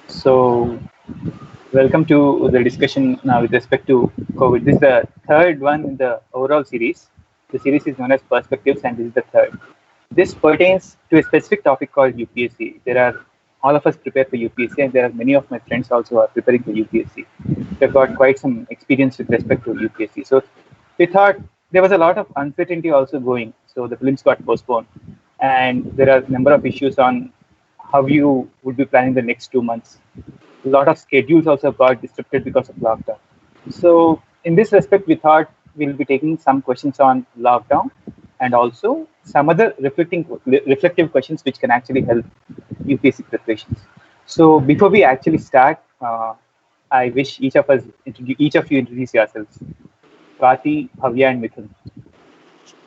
So, welcome to the discussion now with respect to COVID. This is the third one in the overall series. The series is known as Perspectives, and this is the third. This pertains to a specific topic called UPSC. There are all of us prepare for UPSC, and there are many of my friends also are preparing for UPSC. They've got quite some experience with respect to UPSC. So, we thought there was a lot of uncertainty also going. So, the films got postponed, and there are a number of issues on how you would be planning the next 2 months. A lot of schedules also got disrupted because of lockdown. So, in this respect, we thought we'll be taking some questions on lockdown and also some other reflective questions which can actually help UPSC preparations. So, before we actually start, I wish each of you introduce yourselves. Swati, Bhavya, and Mithun.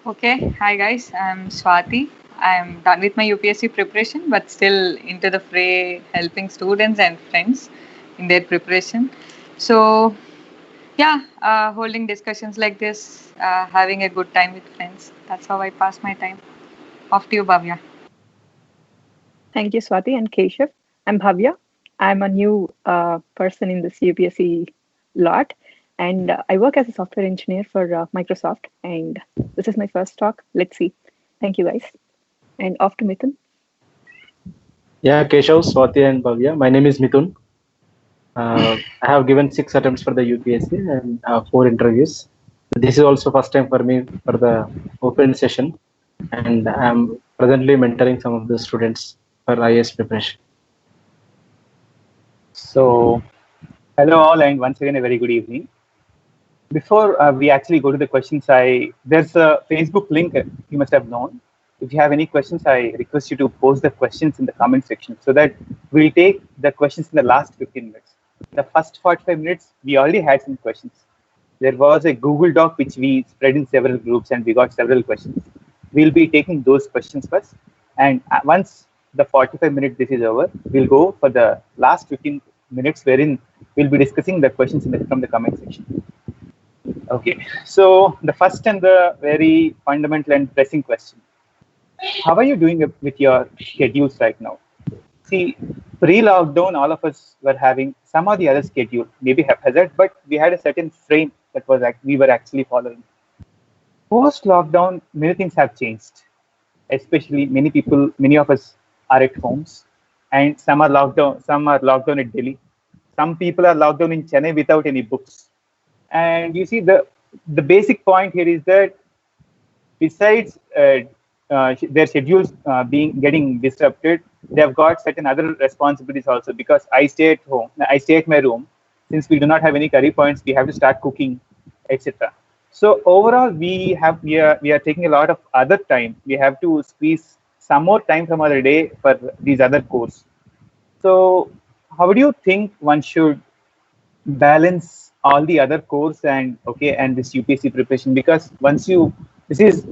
Okay, hi guys, I'm Swati. I'm done with my UPSC preparation, but still into the fray, helping students and friends in their preparation. So, yeah, holding discussions like this, having a good time with friends. That's how I pass my time. Off to you, Bhavya. Thank you, Swati and Keshav. I'm Bhavya. I'm a new person in this UPSC lot, and I work as a software engineer for Microsoft. And this is my first talk. Let's see. Thank you, guys. And off to Mithun. Yeah, Keshav, Swati, and Bhavya. My name is Mithun. I have given 6 attempts for the UPSC and 4 interviews. This is also first time for me for the open session, and I'm presently mentoring some of the students for IAS preparation. So, hello all, and once again, a very good evening. Before we actually go to the questions, there's a Facebook link you must have known. If you have any questions, I request you to post the questions in the comment section so that we'll take the questions in the last 15 minutes. The first 45 minutes, we already had some questions. There was a Google Doc which we spread in several groups and we got several questions. We'll be taking those questions first. And once the 45-minute this is over, we'll go for the last 15 minutes wherein we'll be discussing the questions from the comment section. Okay, so the first and the very fundamental and pressing question. How are you doing with your schedules right now? See, pre-lockdown, all of us were having some or the other schedule, maybe haphazard, but we had a certain frame that we were actually following. Post-lockdown, many things have changed. Especially many of us are at homes, and some are locked down. Some are locked down at Delhi. Some people are locked down in Chennai without any books. And you see, the basic point here is that besides their schedules getting disrupted, they have got certain other responsibilities also. Because I stay at home, I stay at my room. Since we do not have any curry points, we have to start cooking, etc. So overall, we are taking a lot of other time. We have to squeeze some more time from our day for these other courses. So how do you think one should balance all the other course and this UPSC preparation? Because this is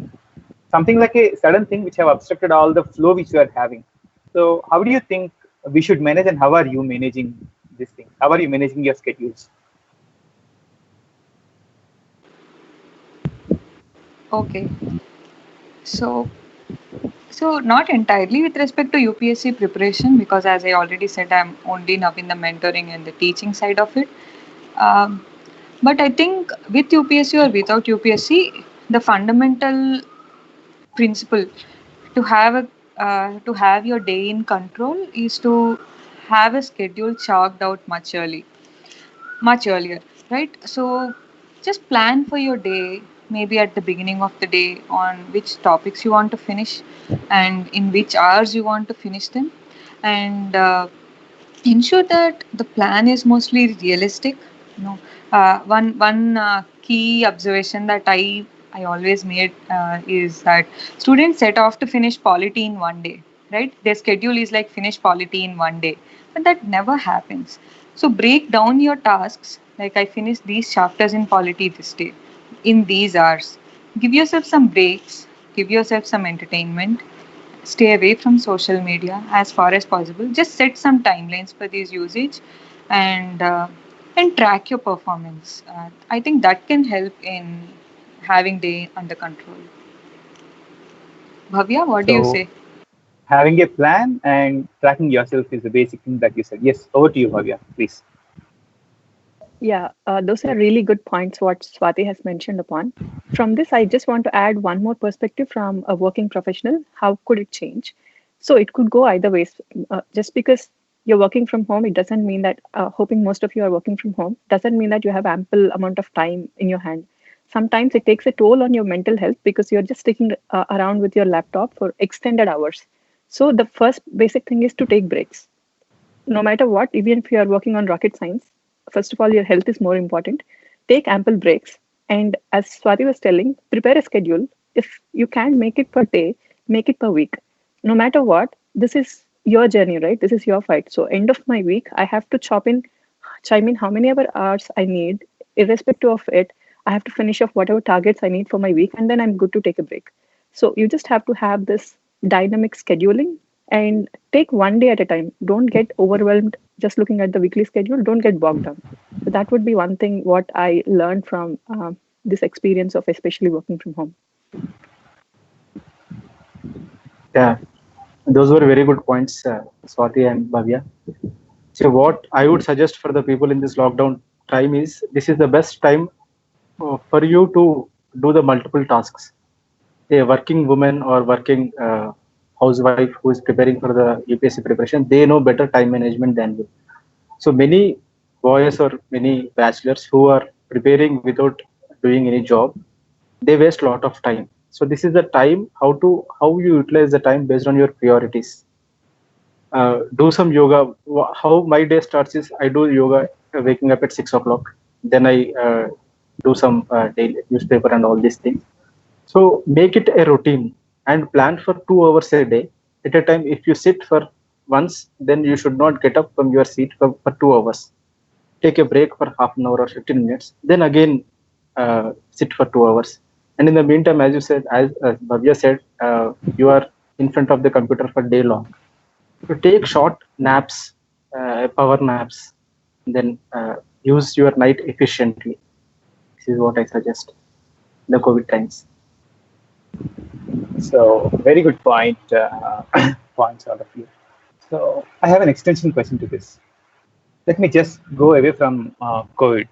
something like a sudden thing which have obstructed all the flow which you are having. So how do you think we should manage, and how are you managing this thing? How are you managing your schedules? Okay, so not entirely with respect to UPSC preparation, because as I already said, I'm only now in the mentoring and the teaching side of it. Um, but I think with UPSC or without UPSC, the fundamental principle to have your day in control is to have a schedule chalked out much earlier, right? So just plan for your day, maybe at the beginning of the day, on which topics you want to finish and in which hours you want to finish them, and ensure that the plan is mostly realistic. You know, one key observation that I always made is that students set off to finish polity in one day, right? Their schedule is like finish polity in one day, but that never happens. So break down your tasks. Like, I finished these chapters in polity this day, in these hours. Give yourself some breaks. Give yourself some entertainment. Stay away from social media as far as possible. Just set some timelines for these usage, and track your performance. I think that can help in having day under control. Bhavya, what do you So say? having a plan and tracking yourself is the basic thing that you said. Yes, over to you, Bhavya, please. Yeah, those are really good points what Swati has mentioned upon. From this, I just want to add one more perspective from a working professional. How could it change? So it could go either ways. Just because you're working from home, it doesn't mean that, hoping most of you are working from home, doesn't mean that you have ample amount of time in your hand. Sometimes it takes a toll on your mental health because you're just sticking around with your laptop for extended hours. So the first basic thing is to take breaks no matter what, even if you are working on rocket science, first of all, your health is more important. Take ample breaks. And as Swati was telling, prepare a schedule. If you can't make it per day, make it per week. No matter what, this is your journey, right? This is your fight. So end of my week, I have to chime in how many ever hours I need, irrespective of it. I have to finish off whatever targets I need for my week, and then I'm good to take a break. So you just have to have this dynamic scheduling and take one day at a time. Don't get overwhelmed just looking at the weekly schedule. Don't get bogged down. So that would be one thing what I learned from this experience of especially working from home. Yeah, those were very good points, Swati and Bhavya. So what I would suggest for the people in this lockdown time is this is the best time for you to do the multiple tasks. A working woman or working housewife who is preparing for the UPSC preparation, they know better time management than you. So many boys or many bachelors who are preparing without doing any job, they waste a lot of time. So this is the time how you utilize the time based on your priorities. Do some yoga. How my day starts is I do yoga waking up at 6 o'clock. Then I do some daily newspaper and all these things. So make it a routine and plan for 2 hours a day at a time. If you sit for once, then you should not get up from your seat for 2 hours. Take a break for half an hour or 15 minutes. Then again sit for 2 hours. And in the meantime, as you said, as Bhavya said, you are in front of the computer for day long. You take short naps, power naps, then use your night efficiently. This is what I suggest in the COVID times. So very good point, points out of you. So I have an extension question to this. Let me just go away from COVID.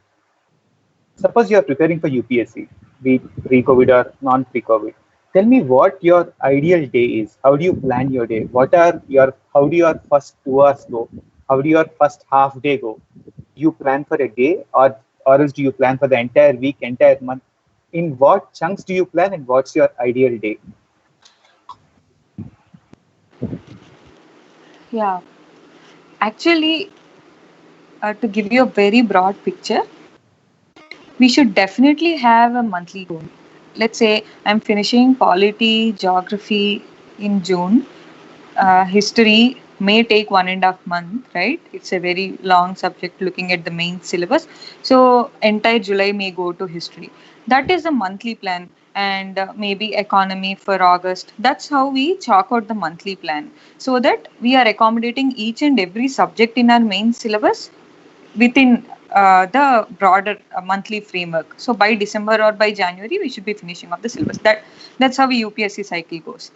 Suppose you are preparing for UPSC, be it pre-COVID or non-pre-COVID. Tell me what your ideal day is. How do you plan your day? How do your first 2 hours go? How do your first half day go? You plan for a day, or else do you plan for the entire week, entire month? In what chunks do you plan, and what's your ideal day? Yeah, actually, to give you a very broad picture, we should definitely have a monthly goal. Let's say I'm finishing polity, geography in June. History may take 1.5 months, right? It's a very long subject looking at the main syllabus. So entire July may go to history. That is a monthly plan. And maybe economy for August. That's how we chalk out the monthly plan so that we are accommodating each and every subject in our main syllabus within the broader monthly framework. So by December or by January, we should be finishing up the syllabus. That's how a UPSC cycle goes.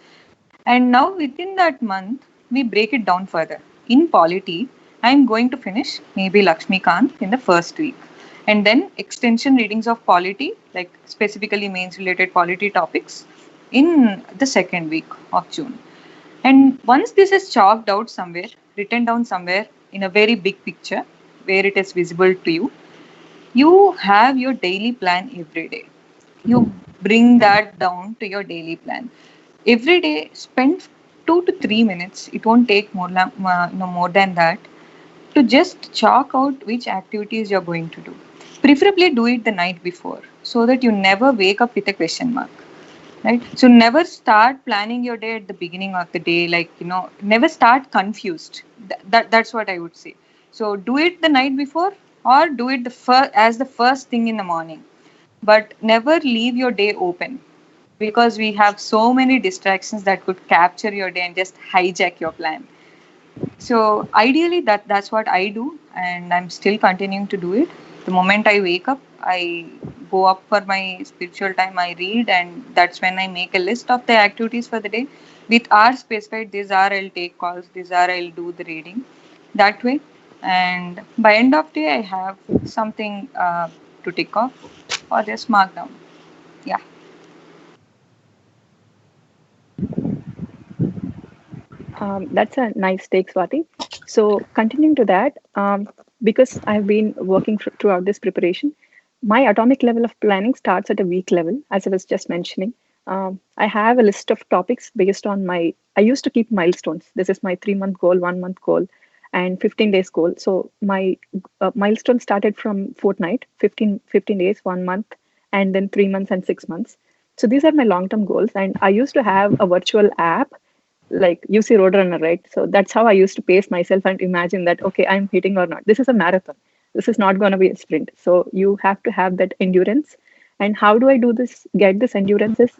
And now within that month, we break it down further. In polity, I'm going to finish maybe Lakshmi Kant in the first week. And then extension readings of polity, like specifically mains related polity topics, in the second week of June. And once this is chalked out somewhere, written down somewhere in a very big picture where it is visible to you, you have your daily plan every day. You bring that down to your daily plan. Every day, spend 2 to 3 minutes. It won't take more than that to just chalk out which activities you're going to do. Preferably do it the night before so that you never wake up with a question mark. Right? So never start planning your day at the beginning of the day, never start confused. That's what I would say. So do it the night before or do it as the first thing in the morning. But never leave your day open because we have so many distractions that could capture your day and just hijack your plan. So ideally that's what I do, and I'm still continuing to do it. The moment I wake up, I go up for my spiritual time, I read, and that's when I make a list of the activities for the day. with hours specified, these are I'll take calls, these are I'll do the reading that way. And by end of day, I have something to tick off or just mark down. Yeah. That's a nice take, Swati. So continuing to that, because I've been working throughout this preparation, my atomic level of planning starts at a week level, as I was just mentioning. I have a list of topics based on I used to keep milestones. This is my 3-month goal, 1-month goal, and 15 days goal. So my milestone started from fortnight, 15 days, 1 month, and then 3 months and 6 months. So these are my long-term goals. And I used to have a virtual app like UC Roadrunner, right? So that's how I used to pace myself and imagine that, okay, I'm hitting or not. This is a marathon. This is not going to be a sprint. So you have to have that endurance. And how do I do this? Get this endurance is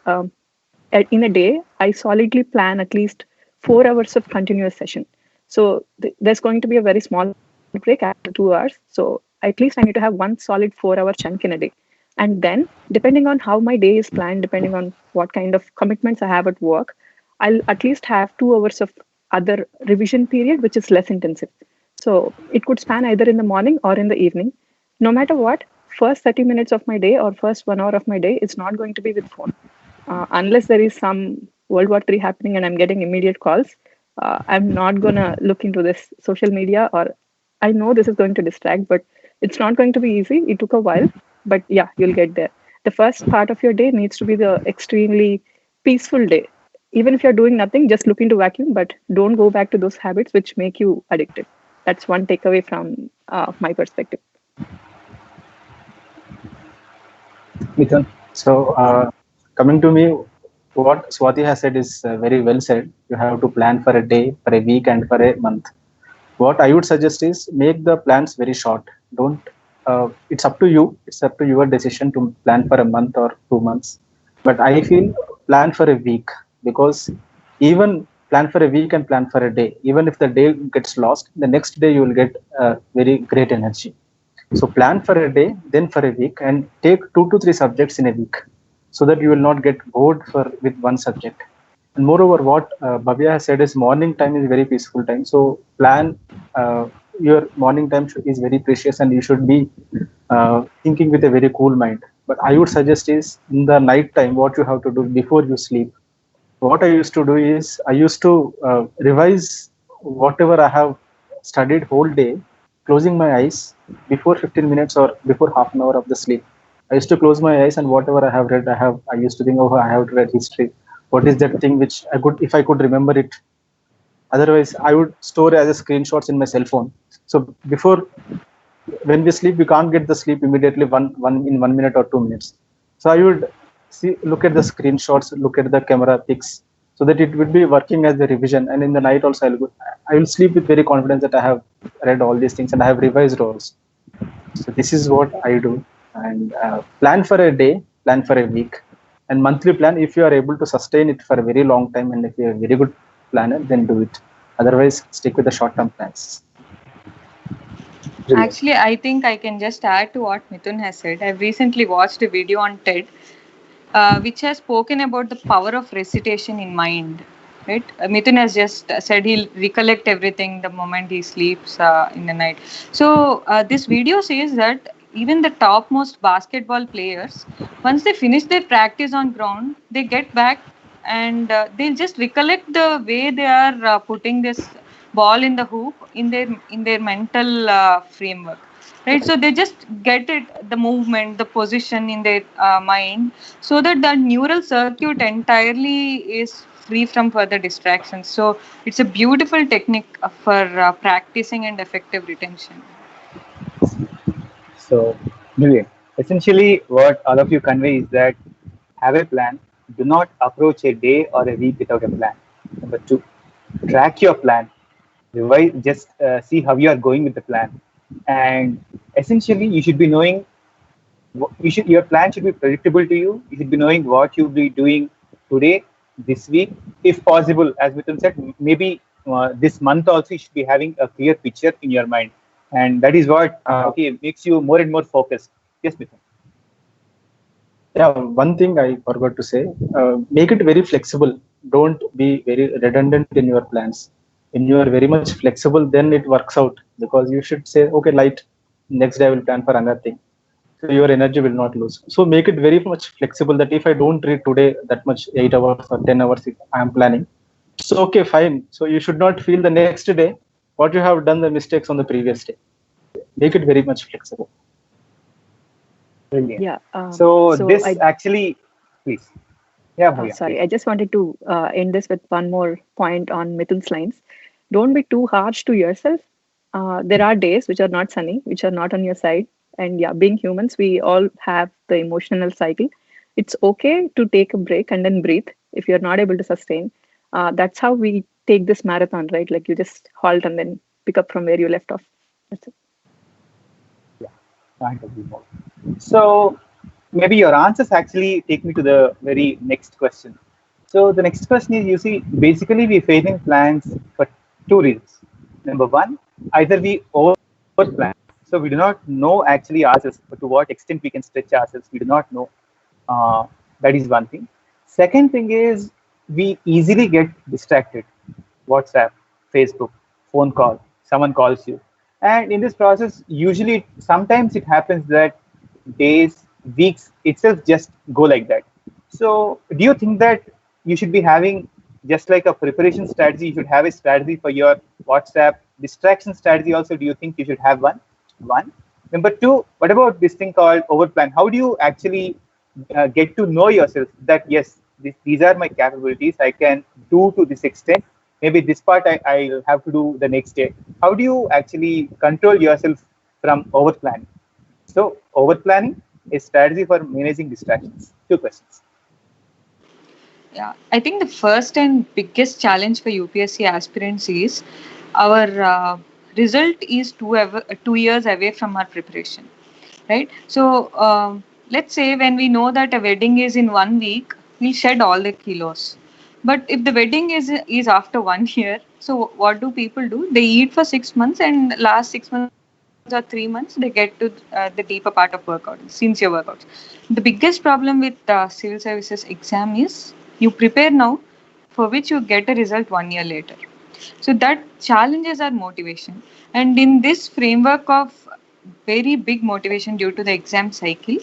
in a day, I solidly plan at least 4 hours of continuous session. So there's going to be a very small break after 2 hours. So at least I need to have one solid 4 hour chunk in a day. And then, depending on how my day is planned, depending on what kind of commitments I have at work, I'll at least have 2 hours of other revision period, which is less intensive. So it could span either in the morning or in the evening. No matter what, first 30 minutes of my day or first 1 hour of my day is not going to be with phone. Unless there is some World War III happening and I'm getting immediate calls, I'm not going to look into this social media, or I know this is going to distract, but it's not going to be easy. It took a while, but yeah, you'll get there. The first part of your day needs to be the extremely peaceful day. Even if you're doing nothing, just look into vacuum, but don't go back to those habits which make you addicted. That's one takeaway from my perspective. Mithun. So, coming to me, what Swati has said is very well said. You have to plan for a day, for a week, and for a month. What I would suggest is make the plans very short. Don't. It's up to you. It's up to your decision to plan for a month or 2 months. But I feel plan for a week, because even plan for a week and plan for a day. Even if the day gets lost, the next day you will get very great energy. So plan for a day, then for a week, and take 2 to 3 subjects in a week, so that you will not get bored with one subject. And moreover, what Bhavya has said is morning time is very peaceful time. So plan your morning time is very precious, and you should be thinking with a very cool mind. But I would suggest is in the night time, what you have to do before you sleep. What I used to do is I used to revise whatever I have studied whole day, closing my eyes before 15 minutes or before half an hour of the sleep. I used to close my eyes, and whatever I have read, I used to think, oh, I have read history. What is that thing which I could, if I could remember it? Otherwise, I would store as a screenshots in my cell phone. So before, when we sleep, we can't get the sleep immediately in 1 minute or 2 minutes. So I would look at the screenshots, look at the camera pics, so that it would be working as the revision. And in the night also, I will sleep with very confidence that I have read all these things and I have revised also. So this is what I do. And plan for a day, plan for a week, and monthly plan. If you are able to sustain it for a very long time, and if you are a very good planner, then do it. Otherwise, stick with the short-term plans. Actually, I think I can just add to what Mithun has said. I've recently watched a video on TED, which has spoken about the power of recitation in mind. Right? Mithun has just said he'll recollect everything the moment he sleeps in the night. So this video says that even the topmost basketball players, once they finish their practice on ground, they get back and they'll just recollect the way they are putting this ball in the hoop in their mental framework. Right, so they just get it, the movement, the position in their mind, so that the neural circuit entirely is free from further distractions. So it's a beautiful technique for practicing and effective retention. So, brilliant. Essentially, what all of you convey is that have a plan. Do not approach a day or a week without a plan. Number 2, track your plan. Revise, just see how you are going with the plan. And essentially, you should be knowing. Your plan should be predictable to you. You should be knowing what you'll be doing today, this week, if possible. As Mithun said, maybe this month also you should be having a clear picture in your mind, and that is what makes you more and more focused. Yes, Mithun. Yeah, one thing I forgot to say, make it very flexible. Don't be very redundant in your plans. When you are very much flexible, then it works out, because you should say, okay, light, next day I will plan for another thing. So your energy will not lose. So make it very much flexible, that if I don't read today that much 8 hours or 10 hours if I am planning, so okay, fine. So you should not feel the next day what you have done the mistakes on the previous day. Make it very much flexible. Brilliant. Yeah. So So this actually, please. Yeah, Bhavya, sorry, please. I just wanted to end this with one more point on Mithun's lines. Don't be too harsh to yourself. There are days which are not sunny, which are not on your side. And yeah, being humans, we all have the emotional cycle. It's okay to take a break and then breathe if you're not able to sustain. That's how we take this marathon, right? Like you just halt and then pick up from where you left off. That's it. Yeah, can't agree more. So maybe your answers actually take me to the very next question. So the next question is, you see, basically we failing plans for two reasons. Number one, either we overplan, so we do not know actually ourselves, but to what extent we can stretch ourselves, we do not know. Uh, that is one thing. Second thing is, we easily get distracted. WhatsApp, Facebook, phone call, someone calls you. And in this process, usually sometimes it happens that days, weeks itself just go like that. So do you think that you should be having just like a preparation strategy, you should have a strategy for your WhatsApp distraction strategy also? Do you think you should have one? One. Number two, what about this thing called overplan? How do you actually get to know yourself that yes, these are my capabilities, I can do to this extent, maybe this part I'll have to do the next day. How do you actually control yourself from over planning? So over planning is strategy for managing distractions. Two questions. Yeah, I think the first and biggest challenge for UPSC aspirants is our result is 2 years away from our preparation, right? So let's say when we know that a wedding is in 1 week, we'll shed all the kilos. But if the wedding is after 1 year, so what do people do? They eat for 6 months, and last 6 months or 3 months they get to the deeper part of workout, sincere workouts. The biggest problem with civil services exam is you prepare now, for which you get a result 1 year later. So that challenges our motivation. And in this framework of very big motivation due to the exam cycle,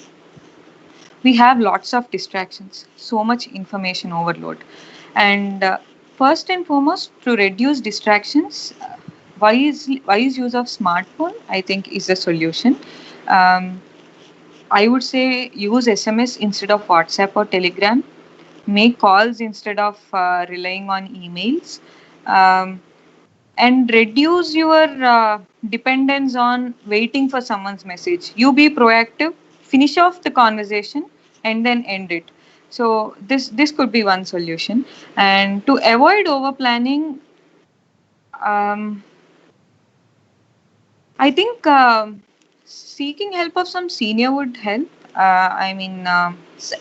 we have lots of distractions, so much information overload. And first and foremost, to reduce distractions, wise use of smartphone, I think, is the solution. Um, I would say use SMS instead of WhatsApp or Telegram. Make calls instead of relying on emails. Um, and reduce your dependence on waiting for someone's message. You be proactive, finish off the conversation, and then end it. So this could be one solution. And to avoid over planning, um, I think seeking help of some senior would help. I mean,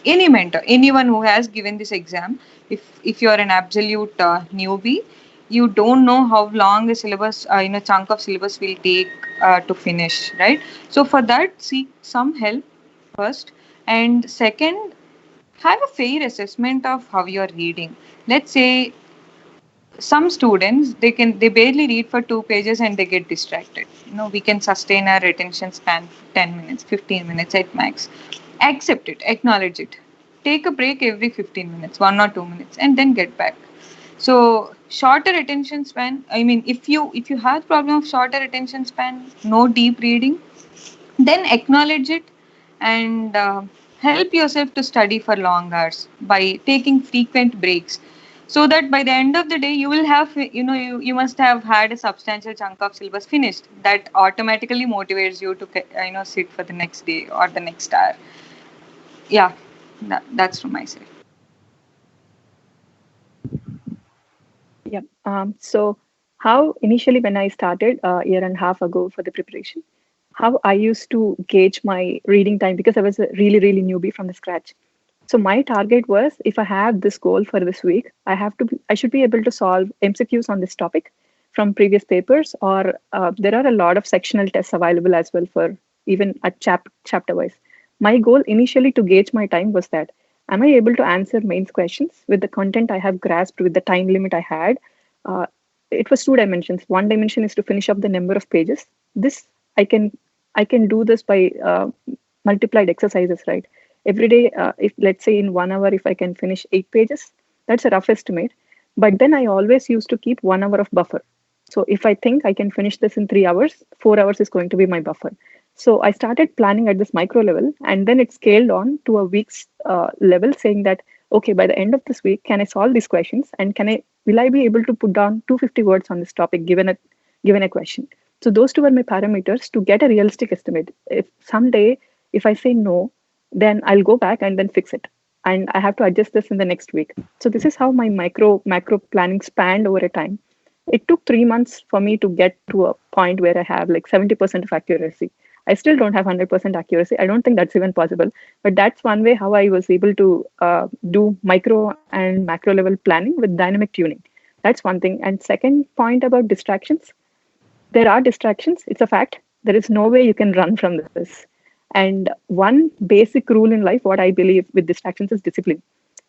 any mentor, anyone who has given this exam. If you're an absolute newbie, you don't know how long the syllabus, chunk of syllabus will take to finish, right? So for that, seek some help first, and second, have a fair assessment of how you're reading. Let's say some students, they barely read for 2 pages and they get distracted. We can sustain our attention span for 10 minutes, 15 minutes at max. Accept it, acknowledge it, take a break every 15 minutes, 1 or 2 minutes, and then get back. So shorter attention span, I mean, if you have problem of shorter attention span, no deep reading, then acknowledge it, and help yourself to study for long hours by taking frequent breaks, so that by the end of the day you will have, you must have had a substantial chunk of syllabus finished. That automatically motivates you to sit for the next day or the next hour. Yeah, that's from my side. Yeah. So how initially when I started a year and a half ago for the preparation, how I used to gauge my reading time because I was a really, really newbie from the scratch. So my target was if I have this goal for this week, I should be able to solve MCQs on this topic from previous papers, or there are a lot of sectional tests available as well for even a chapter wise. My goal initially to gauge my time was that, am I able to answer mains questions with the content I have grasped with the time limit I had? Uh, it was two dimensions. One dimension is to finish up the number of pages. This I can I can do this by multiplied exercises, right? Every day, if let's say in 1 hour, if I can finish 8 pages, that's a rough estimate. But then I always used to keep 1 hour of buffer. So if I think I can finish this in 3 hours, 4 hours is going to be my buffer. So I started planning at this micro level, and then it scaled on to a week's level, saying that, okay, by the end of this week, can I solve these questions, and will I be able to put down 250 words on this topic given a question? So those two were my parameters to get a realistic estimate. If someday, if I say no, then I'll go back and then fix it, and I have to adjust this in the next week. So this is how my macro planning spanned over a time. It took 3 months for me to get to a point where I have like 70% of accuracy. I still don't have 100% accuracy. I don't think that's even possible. But that's one way how I was able to do micro and macro level planning with dynamic tuning. That's one thing. And second point about distractions, there are distractions. It's a fact. There is no way you can run from this. And one basic rule in life, what I believe with distractions is discipline.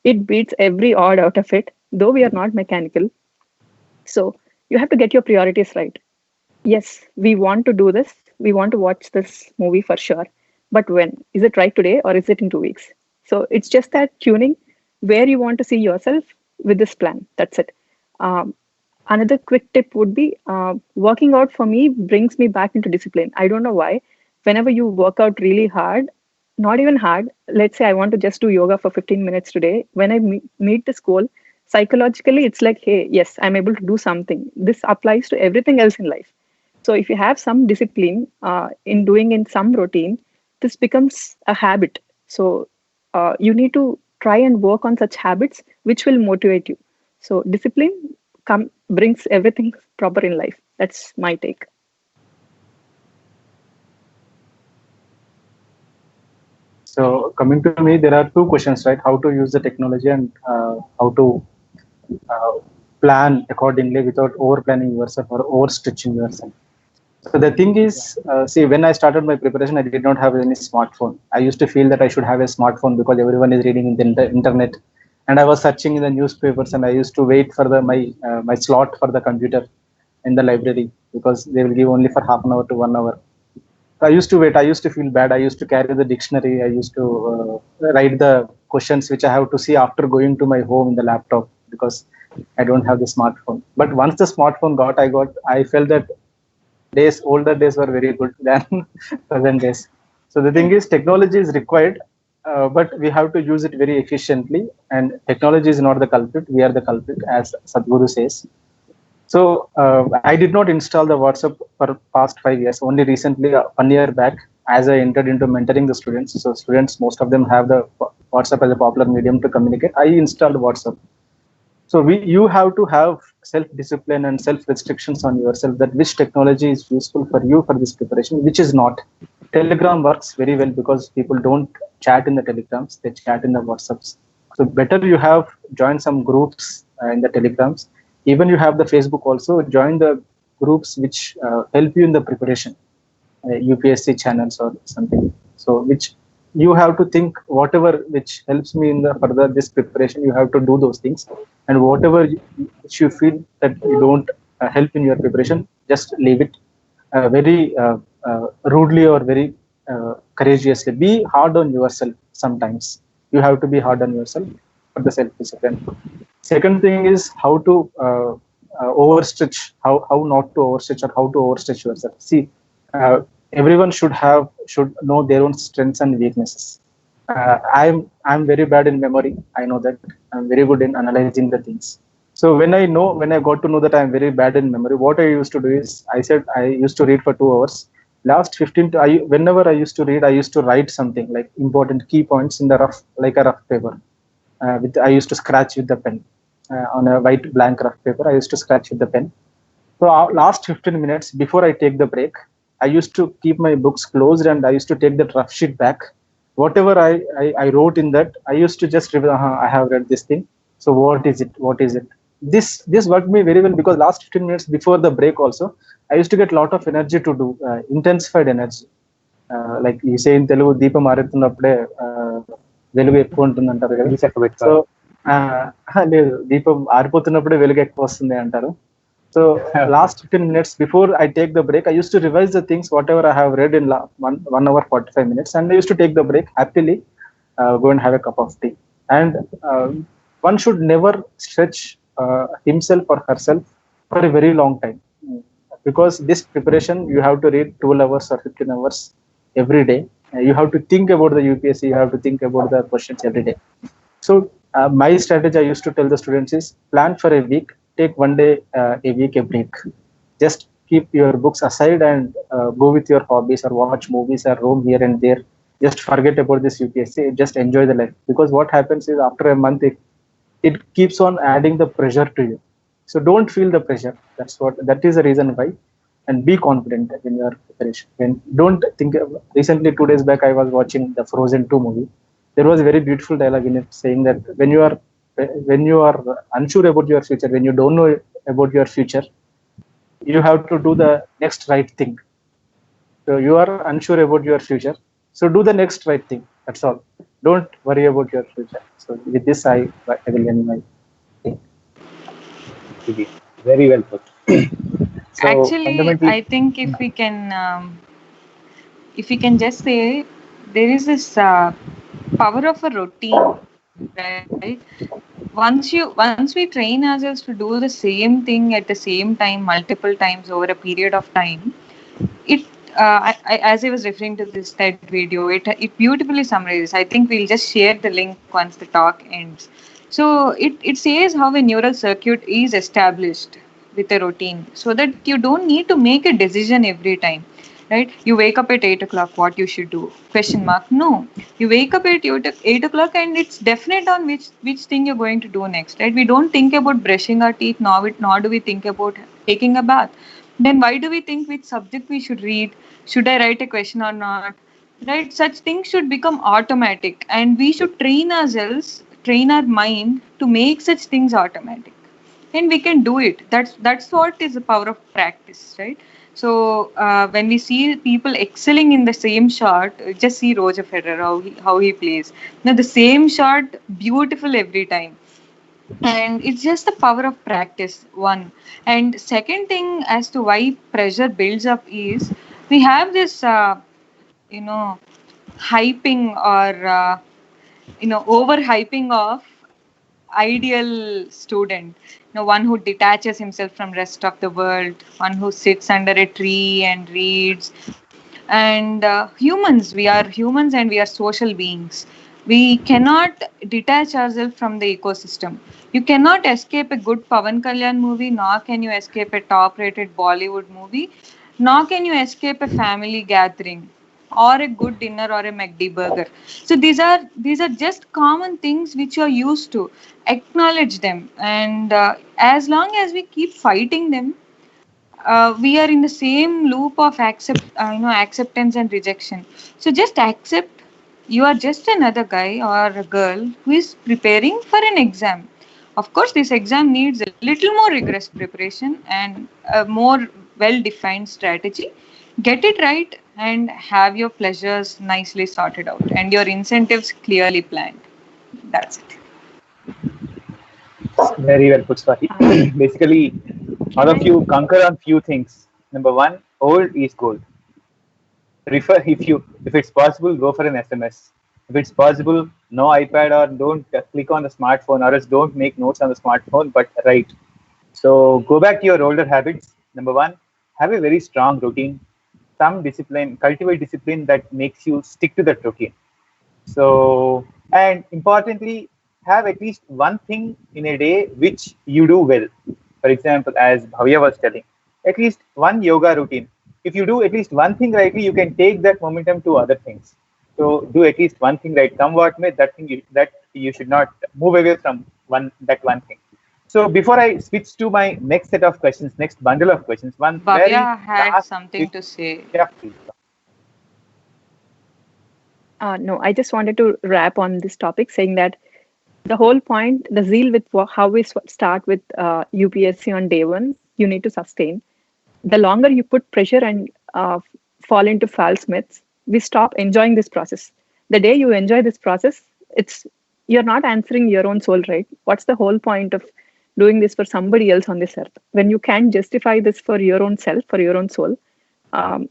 It beats every odd out of it, though we are not mechanical. So you have to get your priorities right. Yes, we want to do this. We want to watch this movie for sure. But when? Is it right today or is it in 2 weeks? So it's just that tuning where you want to see yourself with this plan. That's it. Um, Another quick tip would be working out for me brings me back into discipline. I don't know why. Whenever you work out really hard, not even hard, let's say I want to just do yoga for 15 minutes today. When I meet this goal, psychologically, it's like, hey, yes, I'm able to do something. This applies to everything else in life. So if you have some discipline in doing in some routine, this becomes a habit. So you need to try and work on such habits which will motivate you. So discipline brings everything proper in life. That's my take. So coming to me, there are two questions, right? How to use the technology and how to uh, plan accordingly without over planning yourself or over stretching yourself. So the thing is, see, when I started my preparation, I did not have any smartphone. I used to feel that I should have a smartphone because everyone is reading in the internet, and I was searching in the newspapers, and I used to wait for my slot for the computer in the library because they will give only for half an hour to 1 hour. So I used to wait. I used to feel bad. I used to carry the dictionary. I used to write the questions which I have to see after going to my home in the laptop because I don't have the smartphone. But once the smartphone I felt that older days were very good than present days. So the thing is, technology is required, but we have to use it very efficiently. And technology is not the culprit; we are the culprit, as Sadhguru says. So I did not install the WhatsApp for past 5 years. Only recently, 1 year back, as I entered into mentoring the students. So students, most of them have the WhatsApp as a popular medium to communicate. I installed WhatsApp. So you have to have self-discipline and self-restrictions on yourself that which technology is useful for you for this preparation, which is not. Telegram works very well because people don't chat in the Telegrams, they chat in the WhatsApps. So better you have join some groups in the Telegrams. Even you have the Facebook also, join the groups which help you in the preparation, UPSC channels or something. So which you have to think whatever which helps me in the further this preparation, you have to do those things, and whatever which you feel that you don't help in your preparation, just leave it very rudely or very courageously. Be hard on yourself sometimes. You have to be hard on yourself for the self-discipline. Second thing is how to overstretch, how not to overstretch or how to overstretch yourself. See, everyone should know their own strengths and weaknesses. I'm very bad in memory. I know that. I'm very good in analyzing the things. So when I got to know that I'm very bad in memory, what I used to do is I used to read for 2 hours. Last 15 to, whenever I used to read, I used to write something like important key points in the rough, like a rough paper. I used to scratch with the pen on a white blank rough paper. I used to scratch with the pen. So last 15 minutes before I take the break, I used to keep my books closed and I used to take that rough sheet back. Whatever I wrote in that, I used to just review, I have read this thing. So what is it? What is it? This worked me very well because last 15 minutes before the break also, I used to get a lot of energy to do, intensified energy. Like ఈ same Telugu దీపం ఆరుతున్నప్పుడే వెలుగు ఎక్కువ ఉంటుంది అంటారు కదా. ఇది చక్క so పెట్టుకోవాలి. లేదు, దీపం ఆరిపోతున్నప్పుడే వెలుగు ఎక్కువ వస్తుంది అంటారు. So last 15 minutes before I take the break, I used to revise the things whatever I have read in 1 hour 45 minutes, and I used to take the break happily, go and have a cup of tea. And one should never stretch himself or herself for a very long time, because this preparation you have to read 12 hours or 15 hours every day. You have to think about the UPSC, you have to think about the questions every day. So my strategy I used to tell the students is plan for a week, take 1 day a week a break. Just keep your books aside and go with your hobbies or watch movies or roam here and there. Just forget about this UPSC, just enjoy the life, because what happens is after a month it keeps on adding the pressure to you. So don't feel the pressure. That is the reason why. And be confident in your preparation. And don't think. Recently, 2 days back, I was watching the Frozen 2 movie. There was a very beautiful dialogue in it saying that when you are unsure about your future, when you don't know about your future, you have to do the next right thing. So you are unsure about your future, so do the next right thing. That's all. Don't worry about your future. So with this, I will end my thing. Very well put. So Actually, fundamentally, I think if we can just say, there is this power of a routine, right? Once we train ourselves to do the same thing at the same time multiple times over a period of time, it as I was referring to this TED video, it beautifully summarizes. I think we'll just share the link once the talk ends. So it says how a neural circuit is established with a routine, so that you don't need to make a decision every time, right? You wake up at 8 o'clock, what you should do? Question mark? No, you wake up at 8 o'clock and it's definite on which thing you're going to do next, right? We don't think about brushing our teeth, nor do we think about taking a bath. Then why do we think which subject we should read? Should I write a question or not? Right? Such things should become automatic, and we should train our mind to make such things automatic, and we can do it. That's what is the power of practice, right? So when we see people excelling in the same shot, just see Roger Federer, how he plays. Now the same shot, beautiful every time. And it's just the power of practice, one. And second thing, as to why pressure builds up, is we have this you know hyping, or overhyping of ideal student. One who detaches himself from rest of the world, one who sits under a tree and reads. And we are humans and we are social beings. We cannot detach ourselves from the ecosystem. You cannot escape a good Pavan Kalyan movie, nor can you escape a top rated Bollywood movie, nor can you escape a family gathering or a good dinner or a McD burger. So these are just common things which you are used to. Acknowledge them, and as long as we keep fighting them, we are in the same loop of acceptance and rejection. So just accept you are just another guy or a girl who is preparing for an exam. Of course, this exam needs a little more rigorous preparation and a more well defined strategy. Get it right and have your pleasures nicely sorted out and your incentives clearly planned. That's it. very well put, Swati. Basically, all of you concur on few things. Number one, old is gold. Refer if it's possible, go for an SMS. If it's possible, no iPad, or don't click on the smartphone, or else don't make notes on the smartphone, but write. So go back to your older habits. Number one, have a very strong routine, some discipline, cultivate discipline that makes you stick to that routine. So, and importantly, have at least one thing in a day which you do well. For example, as Bhavya was telling, at least one yoga routine. If you do at least one thing rightly, you can take that momentum to other things. So do at least one thing right. Come what may, that you should not move away from one thing. So before I switch to my next set of questions, next bundle of questions, one very Bhavya had last something to say. yeah, please. No, I just wanted to wrap on this topic saying that the whole point, the zeal with how we start with UPSC on day one, you need to sustain. The longer you put pressure and fall into false myths, we stop enjoying this process. The day you enjoy this process, you're not answering your own soul, right? What's the whole point of doing this for somebody else on this earth when you can't justify this for your own self, for your own soul?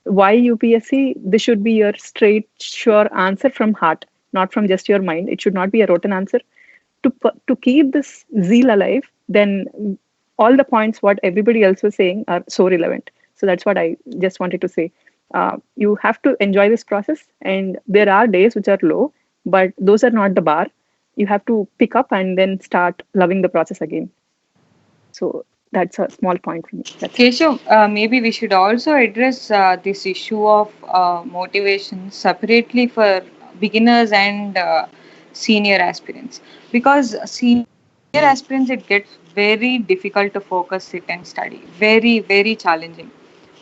Why UPSC? This should be your straight, sure answer from heart, not from just your mind. It should not be a rotten answer. To keep this zeal alive, then all the points what everybody else was saying are so relevant. So that's what I just wanted to say. You have to enjoy this process, and there are days which are low, but those are not the bar. You have to pick up and then start loving the process again. So that's a small point for me. Keshav, maybe we should also address this issue of motivation separately for beginners and senior aspirants, because senior aspirants, it gets very difficult to focus, sit and study. Very, very challenging.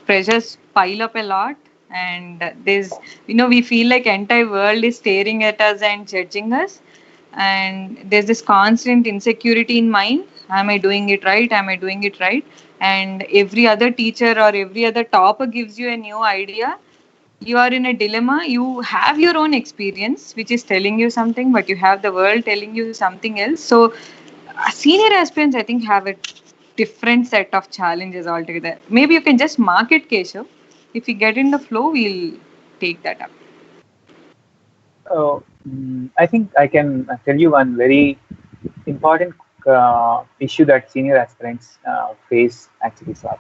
Pressures pile up a lot, and we feel like entire world is staring at us and judging us, and there's this constant insecurity in mind. Am I doing it right? Am I doing it right? And every other teacher or every other topper gives you a new idea. You are in a dilemma. You have your own experience which is telling you something, but you have the world telling you something else. So senior aspirants, I think, have a different set of challenges altogether. Maybe you can just mark it, Keshav. If we get in the flow, we'll take that up. I think I can tell you one very important issue that senior aspirants face actually. So,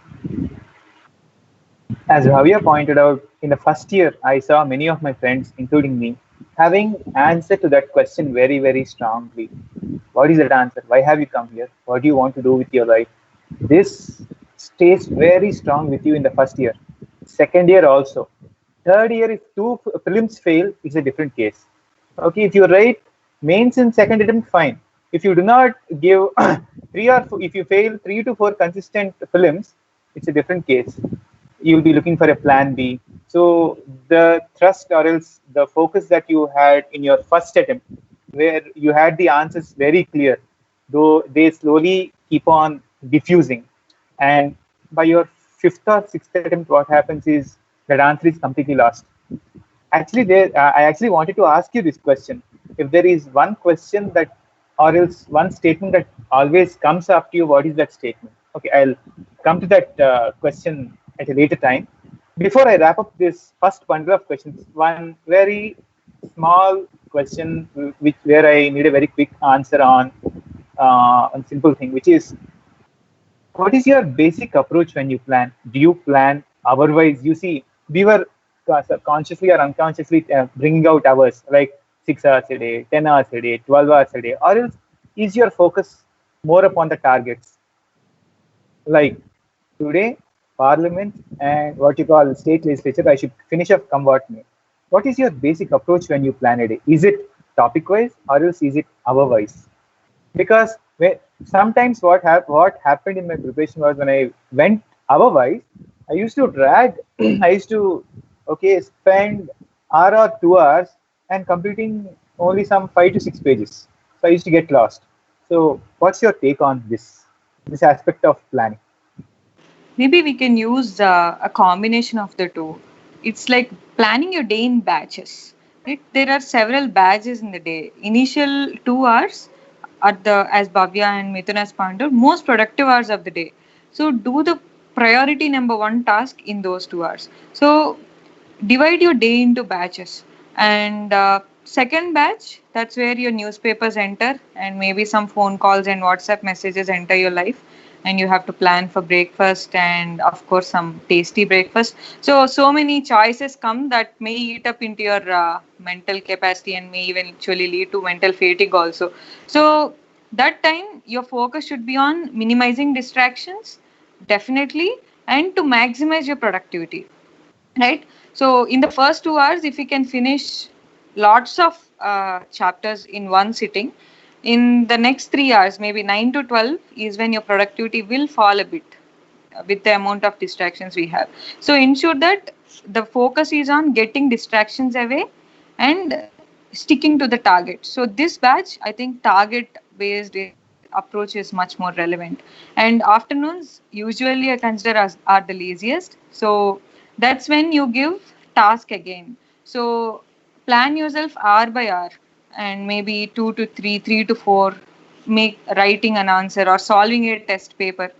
as Bhavya pointed out, in the first year, I saw many of my friends, including me, having answered to that question very, very strongly. What is that answer? Why have you come here? What do you want to do with your life? This stays very strong with you in the first year. Second year also. Third year, if two prelims fail, it's a different case. Okay, if you write mains in second attempt, fine. If you do not give if you fail 3 to 4 consistent prelims, it's a different case. You'll be looking for a plan B. So the thrust or else the focus that you had in your first attempt, where you had the answers very clear, though they slowly keep on diffusing. And by your fifth or sixth attempt, what happens is that answer is completely lost. Actually, I actually wanted to ask you this question. If there is one question that, or else one statement that always comes after you, what is that statement? Okay, I'll come to that question at a later time. Before I wrap up this first bundle of questions, one very small question where I need a very quick answer on a simple thing, which is, what is your basic approach when you plan? Do you plan hour-wise? You see, we were consciously or unconsciously bringing out hours, like 6 hours a day, 10 hours a day, 12 hours a day, or else is your focus more upon the targets? Like today, Parliament and what you call state legislature, I should finish up come what may. What is your basic approach when you plan a day? Is it topic-wise or else is it hour-wise? Because sometimes what happened in my preparation was when I went hour-wise, I used to drag, I used to spend hour or 2 hours and completing only some 5 to 6 pages. So I used to get lost. So what's your take on this aspect of planning? Maybe we can use a combination of the two. It's like planning your day in batches. Right? There are several batches in the day. Initial 2 hours as Bhavya and Mithun has pointed, most productive hours of the day. So do the priority number 1 task in those 2 hours. So divide your day into batches, and second batch, that's where your newspapers enter, and maybe some phone calls and WhatsApp messages enter your life, and you have to plan for breakfast and of course some tasty breakfast. So many choices come that may eat up into your mental capacity and may eventually lead to mental fatigue also. So that time your focus should be on minimizing distractions, definitely, and to maximize your productivity, right? So in the first 2 hours, if you can finish lots of chapters in one sitting, in the next 3 hours, maybe 9 to 12, is when your productivity will fall a bit with the amount of distractions we have. So ensure that the focus is on getting distractions away and sticking to the target. So this batch, I think target based approach is much more relevant. And afternoons usually I consider as are the laziest. So that's when you give task again. So plan yourself hour by hour, and maybe 2 to 3, 3 to 4, make writing an answer or solving a test paper.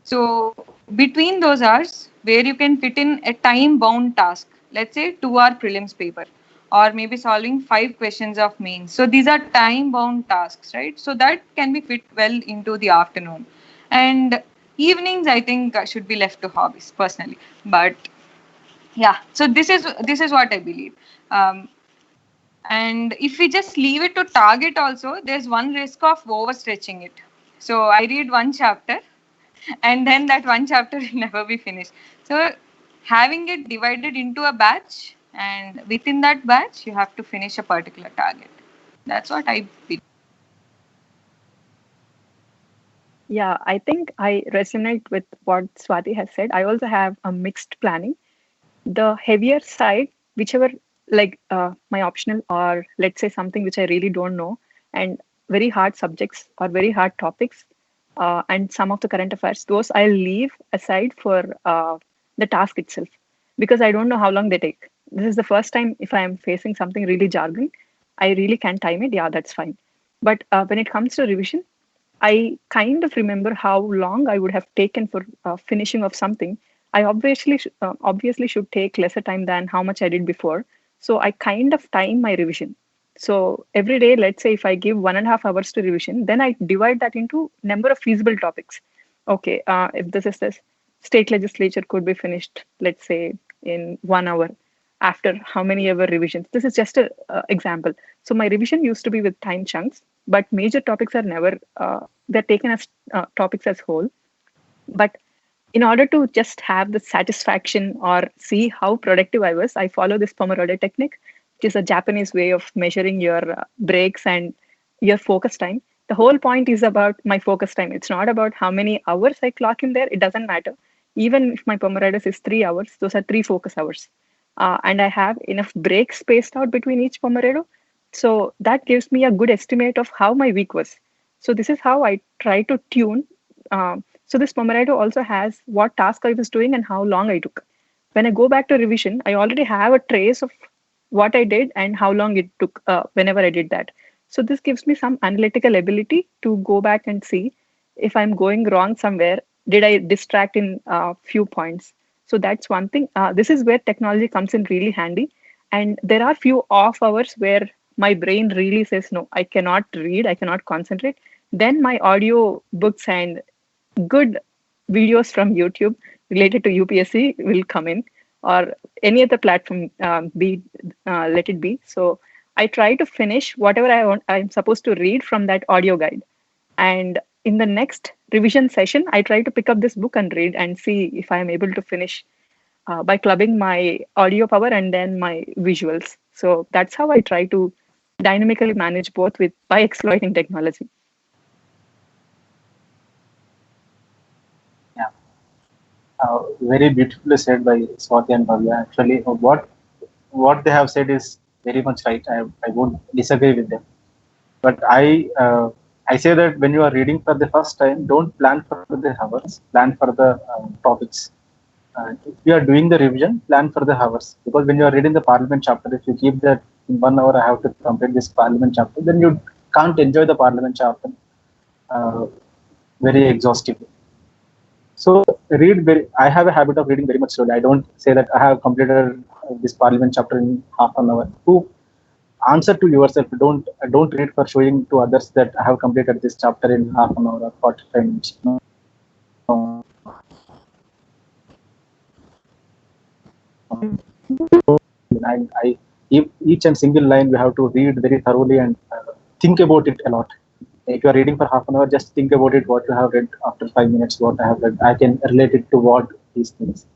So between those hours, where you can fit in a time-bound task, let's say 2 hour prelims paper, or maybe solving 5 questions of mains. So these are time-bound tasks, right? So that can be fit well into the afternoon, and evenings I think should be left to hobbies personally. But yeah, so this is what I believe. Um, and if we just leave it to target, also there's one risk of overstretching it. So I read one chapter and then that one chapter will never be finished. So having it divided into a batch, and within that batch you have to finish a particular target. That's what I believe. Yeah, I think I resonate with what Swati has said. I also have a mixed planning. The heavier side, whichever, like my optional, or let's say something which I really don't know, and very hard subjects or very hard topics, and some of the current affairs, those I'll leave aside for the task itself, because I don't know how long they take. This is the first time if I am facing something really jargon, I really can't time it. Yeah, that's fine. But when it comes to revision, I kind of remember how long I would have taken for finishing of something. I obviously should take lesser time than how much I did before. So I kind of time my revision. So every day, let's say if I give 1.5 hours to revision, then I divide that into number of feasible topics. Okay, if this state legislature could be finished, let's say in 1 hour after how many ever revisions. This is just a example. So my revision used to be with time chunks, but major topics are never they're taken as topics as whole. But in order to just have the satisfaction or see how productive I was, I follow this Pomodoro technique, which is a Japanese way of measuring your breaks and your focus time. The whole point is about my focus time. It's not about how many hours I clock in there. It doesn't matter. Even if my Pomodoro is 3 hours, those are 3 focus hours. And I have enough breaks spaced out between each Pomodoro. So that gives me a good estimate of how my week was. So this is how I try to tune. So this Pomodoro also has what task I was doing and how long I took. When I go back to revision, I already have a trace of what I did and how long it took whenever I did that. So this gives me some analytical ability to go back and see if I'm going wrong somewhere. Did I distract in a few points? So that's one thing. This is where technology comes in really handy. And there are few off hours where my brain really says, no, I cannot read, I cannot concentrate. Then my audio books and good videos from YouTube related to UPSC will come in, or any other platform, be let it be. So I try to finish whatever I'm supposed to read from that audio guide. And in the next revision session, I try to pick up this book and read and see if I am able to finish by clubbing my audio power and then my visuals. So that's how I try to dynamically manage both with by exploiting technology. Yeah, very beautifully said by Swati and Bhavya. Actually, what they have said is very much right. I won't disagree with them. But I say that when you are reading for the first time, don't plan for the hours, plan for the topics. If you are doing the revision, plan for the hours. Because when you are reading the Parliament chapter, if you keep that in 1 hour, I have to complete this Parliament chapter, then you can't enjoy the Parliament chapter uh, very exhaustively. So I have a habit of reading very much slowly. I don't say that I have completed this Parliament chapter in half an hour. To answer to yourself, don't read for showing to others that I have completed this chapter in half an hour or 45 minutes. No. Each and single line we have to read very thoroughly and think about it a lot. If you are reading for half an hour, just think about it, what you have read after 5 minutes, what I have read. I can relate it to what these things.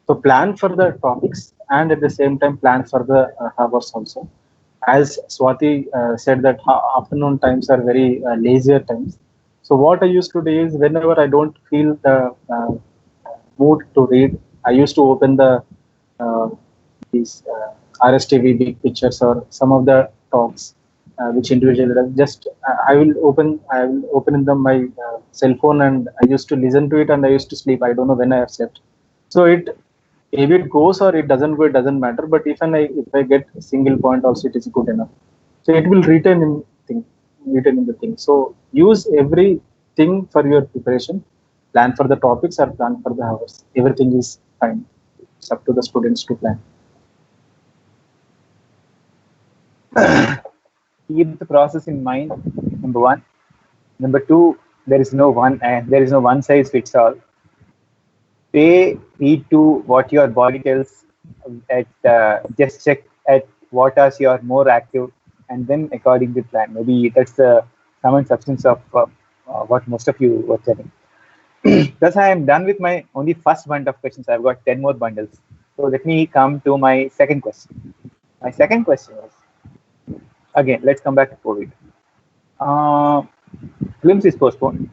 So plan for the topics and at the same time plan for the hours also. As Swati said that afternoon times are very lazier times. So what I used to do is whenever I don't feel the mood to read, I used to open uh, these RSTV big pictures or some of the talks which individual just I will open in my cell phone and I used to listen to it and I used to sleep. I don't know when I have slept. So it Maybe it goes or it doesn't go, it doesn't matter. But if I get a single point also, it is good enough. So it will retain in the thing. So use everything for your preparation. Plan for the topics or plan for the hours. Everything is fine. It's up to the students to plan. Keep the process in mind, number one. Number two, there is no one size fits all. Pay heed to what your body tells. Just check at what hours you are more active, and then accordingly plan. Maybe that's the sum and substance of what most of you were telling. Thus, I am done with my only first bundle of questions. I've got 10 more bundles. So let me come to my second question. My second question is, again, let's come back to COVID. Glimpse is postponed.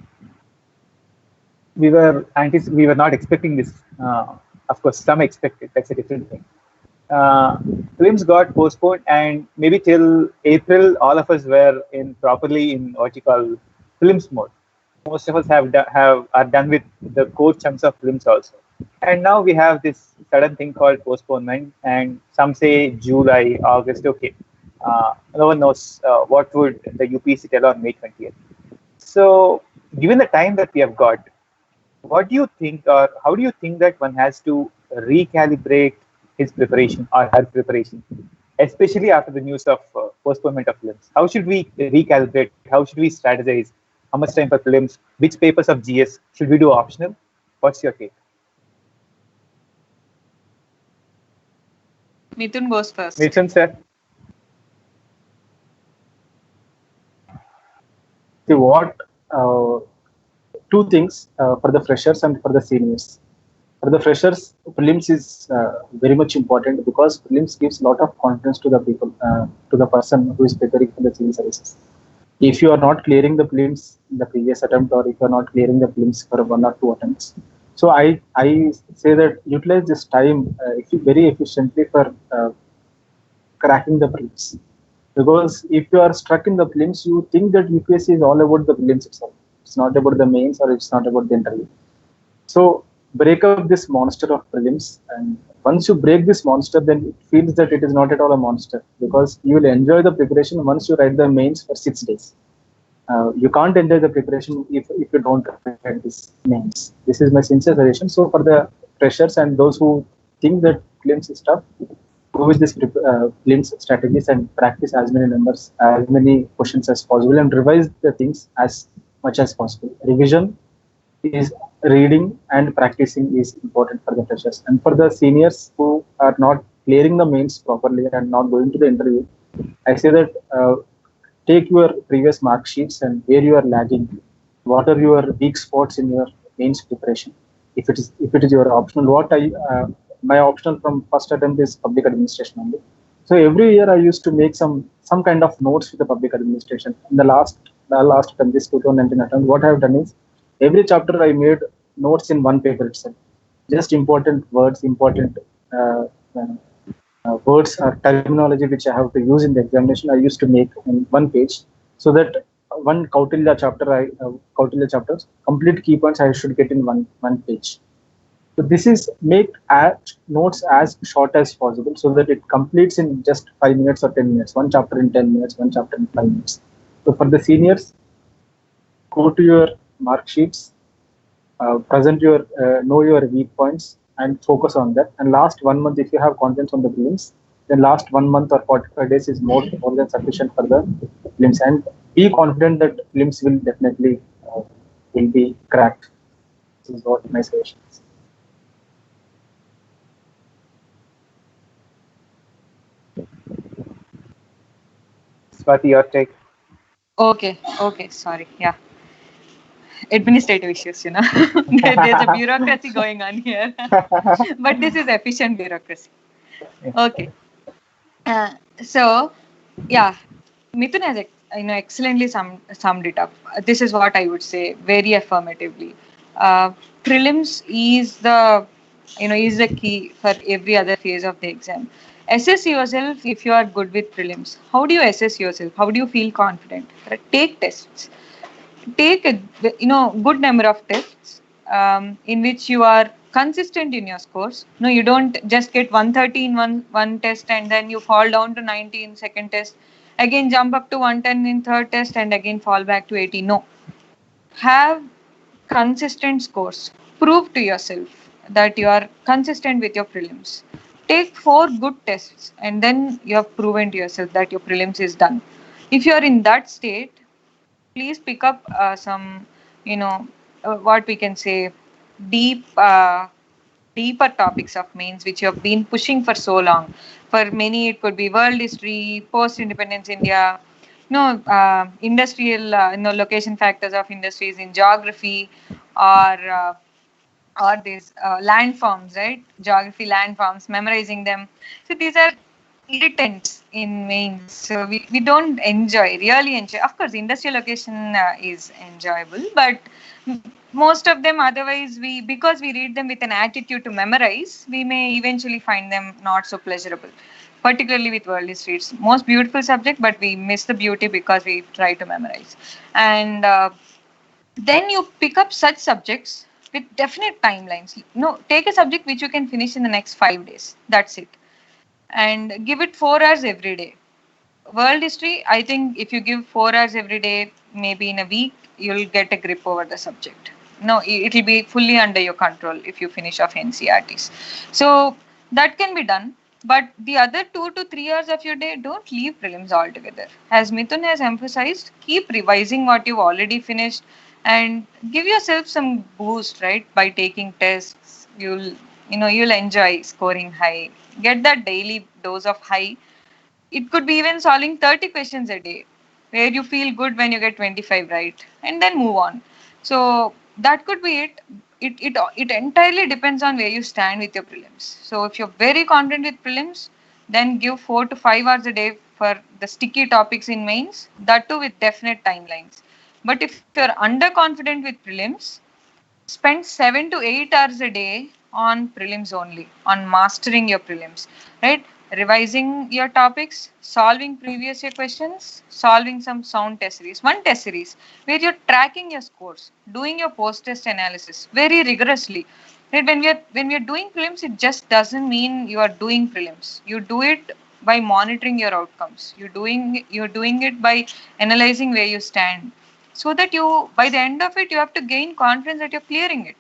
We were not expecting this. Of course, some expected. That's a different thing. Films got postponed, and maybe till April, all of us were properly in what you call films mode. Most of us are done with the core chunks of films also. And now we have this sudden thing called postponement, and some say July, August. Okay, no one knows what would the UPSC tell on May 20th. So, given the time that we have got, what do you think, or how do you think that one has to recalibrate his preparation or her preparation, especially after the news of postponement of films? How should we recalibrate? How should we strategize? How much time for films? Which papers of GS should we do optional? What's your take? Mithun goes first. Mithun, sir. See what two things for the freshers and for the seniors. For the freshers, prelims is very much important because prelims gives a lot of confidence to the people, to the person who is preparing for the civil services. If you are not clearing the prelims in the previous attempt, or if you are not clearing the prelims for one or two attempts, so I say that utilize this time very efficiently for cracking the prelims. Because if you are stuck in the prelims, you think that UPSC is all about the prelims itself. It's not about the mains or it's not about the interview. So break up this monster of prelims, and once you break this monster, then it feels that it is not at all a monster, because you will enjoy the preparation once you write the mains for 6 days. You can't enjoy the preparation if you don't write this mains. This is my sincere suggestion. So for the freshers and those who think that prelims is tough, go with this prelims strategies and practice as many numbers, as many questions as possible, and revise the things as much as possible. Revision is reading and practicing is important for the freshers. And for the seniors who are not clearing the mains properly and not going to the interview, I say that take your previous mark sheets and where you are lagging, what are your weak spots in your mains preparation. If it is your optional, my optional from first attempt is public administration only. So every year I used to make some kind of notes with the public administration. In the last attempt, this 2019 attempt, what I have done is every chapter I made notes in one paper itself. Just important words, important words or terminology which I have to use in the examination, I used to make in one page, so that one Kautilya chapters, complete key points I should get in one page. So this is make notes as short as possible, so that it completes in just 5 minutes or 10 minutes. One chapter in 10 minutes, one chapter in 5 minutes. So for the seniors, go to your mark sheets, present your know your weak points and focus on that. And last 1 month, if you have contents on the prelims, then last 1 month or 45 days is more than sufficient for the prelims. And be confident that prelims will definitely will be cracked. This is what my suggestion is. Swati, your take. Okay, sorry. Yeah. Administrative issues, there's a bureaucracy going on here. But this is efficient bureaucracy. Okay. So, yeah, Mithun has excellently summed it up. This is what I would say very affirmatively. Prelims is the key for every other phase of the exam. Assess yourself if you are good with prelims. How do you assess yourself? How do you feel confident? Take tests. Take a good number of tests in which you are consistent in your scores. No, you don't just get 130 in one test and then you fall down to 90 in second test, again jump up to 110 in third test and again fall back to 80. No, have consistent scores. Prove to yourself that you are consistent with your prelims. Take 4 good tests and then you have proven to yourself that your prelims is done. If you are in that state, please pick up some, what we can say, deep, deeper topics of mains which you have been pushing for so long. For many, it could be world history, post-independence India, industrial, location factors of industries in geography, or these landforms, right? Geography landforms, memorizing them. So these are irritants in mains. So we don't really enjoy. Of course, industrial location is enjoyable, but most of them otherwise because we read them with an attitude to memorize, we may eventually find them not so pleasurable. Particularly with world history, it's most beautiful subject, but we miss the beauty because we try to memorize. And then you pick up such subjects with definite timelines. No, take a subject which you can finish in the next 5 days. That's it. And give it 4 hours every day. World history, I think if you give 4 hours every day, maybe in a week, you'll get a grip over the subject. No, it'll be fully under your control if you finish off NCRTs. So that can be done. But the other 2 to 3 hours of your day, don't leave prelims altogether. As Mithun has emphasized, keep revising what you've already finished and give yourself some boost, right? By taking tests, you'll enjoy scoring high. Get that daily dose of high. It could be even solving 30 questions a day, where you feel good when you get 25 right, and then move on. So that could be it. It entirely depends on where you stand with your prelims. So if you're very confident with prelims, then give 4 to 5 hours a day for the sticky topics in mains, that too with definite timelines. But if you're underconfident with prelims, spend 7 to 8 hours a day on prelims only, on mastering your prelims, right? Revising your topics, solving previous year questions, solving some sound test series, one test series where you're tracking your scores, doing your post test analysis very rigorously. Right? When we are doing prelims, it just doesn't mean you are doing prelims. You do it by monitoring your outcomes. You're doing it by analyzing where you stand, so that you, by the end of it, you have to gain confidence that you're clearing it.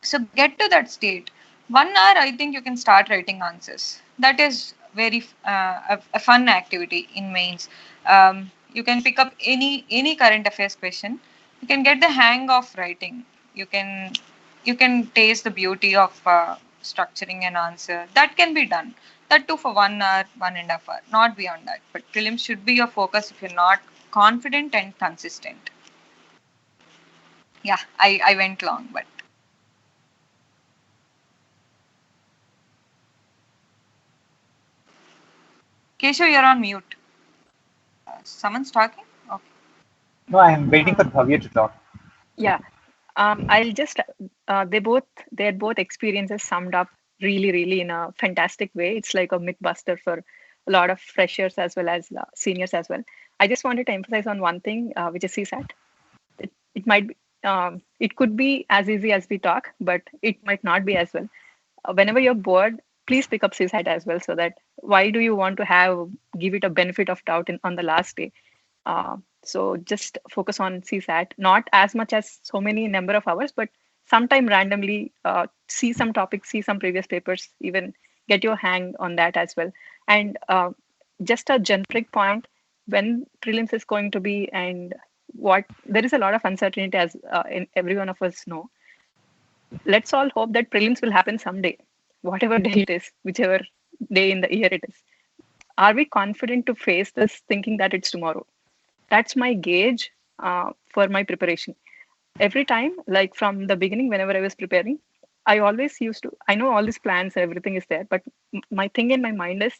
So get to that state. 1 hour, I think you can start writing answers. That is very a fun activity in mains. You can pick up any current affairs question. You can get the hang of writing. You can taste the beauty of structuring an answer. That can be done. That too for 1 hour, 1.5 hour, not beyond that. But prelims should be your focus if you're not confident and consistent. Yeah, I went long, but Keshav, you're on mute. Someone's talking? Okay. No, I am waiting for Bhavya to talk. Yeah. I'll just their both experiences summed up really, really in a fantastic way. It's like a myth buster for a lot of freshers as well as seniors as well. I just wanted to emphasize on one thing, which is CSAT. It might be, it could be as easy as we talk, but it might not be as well. Whenever you're bored, please pick up CSAT as well. So that why do you want to give it a benefit of doubt on the last day? So just focus on CSAT, not as much as so many number of hours, but sometime randomly see some topics, see some previous papers, even get your hang on that as well. And just a generic point, when prelims is going to be, and what there is a lot of uncertainty, as in every one of us know. Let's all hope that prelims will happen someday, whatever day it is, whichever day in the year it is. Are we confident to face this thinking that it's tomorrow? That's my gauge for my preparation. Every time, like from the beginning, whenever I was preparing, I always I know all these plans, everything is there, but my thing in my mind is,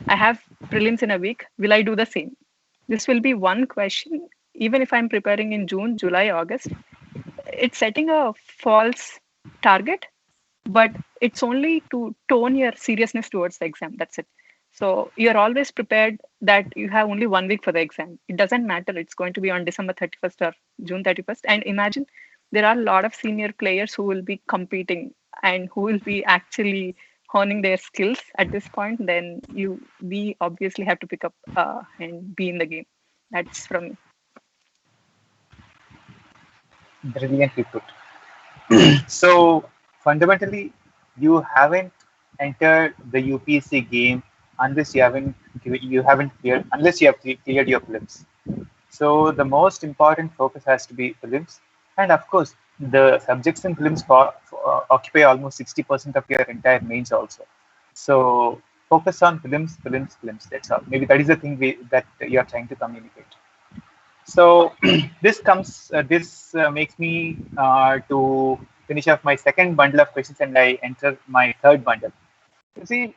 I have prelims in a week. Will I do the same? This will be one question. Even if I'm preparing in June, July, August, it's setting a false target, but it's only to tone your seriousness towards the exam. That's it. So you're always prepared that you have only 1 week for the exam. It doesn't matter. It's going to be on December 31st or June 31st. And imagine there are a lot of senior players who will be competing and who will be actually honing their skills at this point, then we obviously have to pick up and be in the game. That's from me. Brilliantly put. So fundamentally, you haven't entered the UPSC game unless you haven't cleared unless you have cleared your prelims. So the most important focus has to be prelims, and of course, the subjects in prelims occupy almost 60% of your entire mains also. So focus on prelims, prelims, prelims. That's all. Maybe that is the thing that you are trying to communicate. So this makes me to finish off my second bundle of questions, and I enter my third bundle. You see,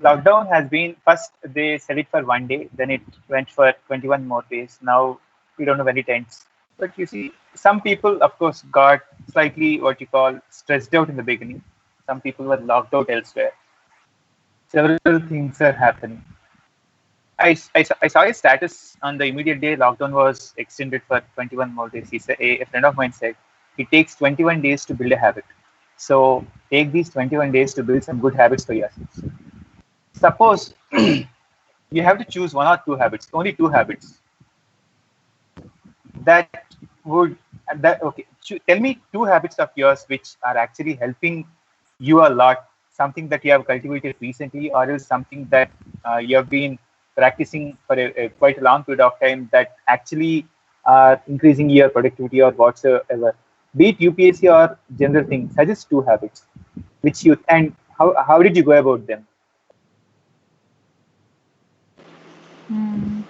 lockdown has been first they said it for 1 day, then it went for 21 more days. Now we don't know when it ends. But you see, some people, of course, got slightly what you call stressed out in the beginning. Some people were locked out elsewhere. Several things are happening. I saw a status on the immediate day lockdown was extended for 21 more days. He said, a friend of mine said, it takes 21 days to build a habit. So take these 21 days to build some good habits for yourselves. Suppose you have to choose one or two habits, only two habits that would that okay. Tell me two habits of yours which are actually helping you a lot. Something that you have cultivated recently, or is something that you have been practicing for a quite a long period of time that actually are increasing your productivity or whatsoever. Be it UPSC or general things, suggest two habits which you and how did you go about them? Mm,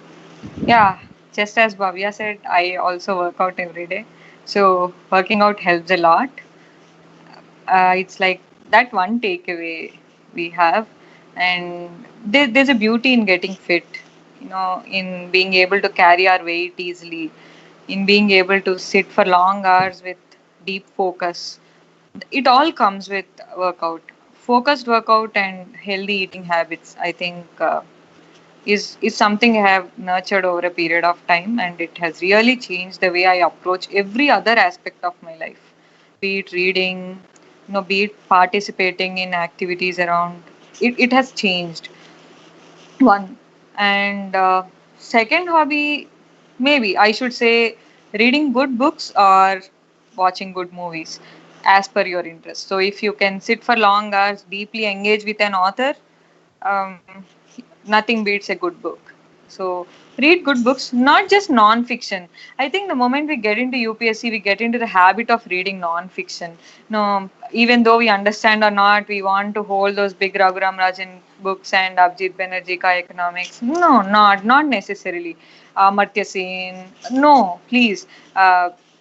yeah, just as Bhavya said, I also work out every day. So working out helps a lot. It's like that one takeaway we have, and there's a beauty in getting fit. In being able to carry our weight easily, in being able to sit for long hours with deep focus. It all comes with workout. Focused workout and healthy eating habits, I think, is something I have nurtured over a period of time, and it has really changed the way I approach every other aspect of my life, be it reading, be it participating in activities around. It has changed. One. And second hobby, maybe I should say reading good books or watching good movies as per your interest. So if you can sit for long hours, deeply engage with an author, um, nothing beats a good book. So read good books, not just non-fiction. I think the moment we get into UPSC, we get into the habit of reading non-fiction. No, even though we understand or not, we want to hold those big Raghuram Rajan books and Abhijit Banerjee ka economics. No, not necessarily. Amartya Sen. No, please.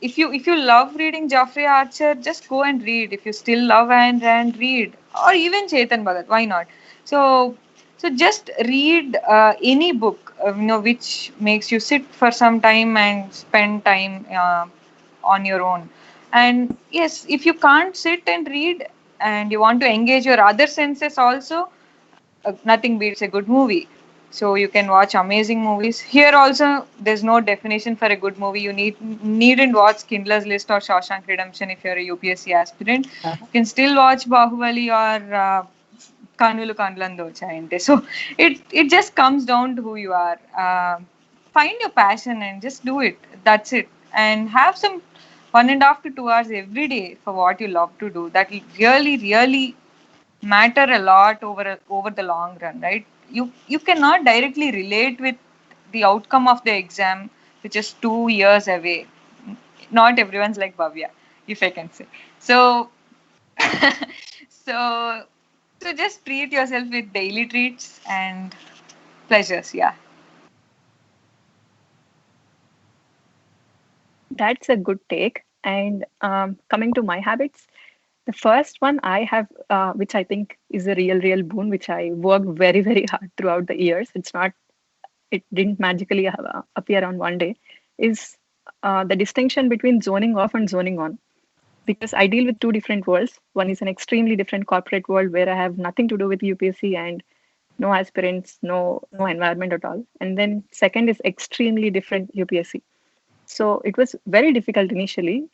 If you love reading Geoffrey Archer, just go and read. If you still love Ayn Rand, read. Or even Chetan Bhagat, why not? So just read any book, which makes you sit for some time and spend time on your own. And yes, if you can't sit and read and you want to engage your other senses also, nothing beats a good movie. So you can watch amazing movies. Here also, there's no definition for a good movie. You needn't watch Schindler's List or Shawshank Redemption if you're a UPSC aspirant. You can still watch Bahubali or Kanulu Kandulan Docha. So it just comes down to who you are. Find your passion and just do it. That's it. And have some 1.5 to 2 hours every day for what you love to do. That will really, really matter a lot over the long run, right? You cannot directly relate with the outcome of the exam, which is 2 years away. Not everyone's like Bhavya, if I can say. So, so, so just treat yourself with daily treats and pleasures. Yeah. That's a good take. And coming to my habits, the first one I have, which I think is a real boon, which I worked very hard throughout the years. It didn't magically appear on one day, is the distinction between zoning off and zoning on. Because I deal with two different worlds. One is an extremely different corporate world where I have nothing to do with UPSC and no aspirants, no environment at all. And then second is extremely different UPSC. So it was very difficult initially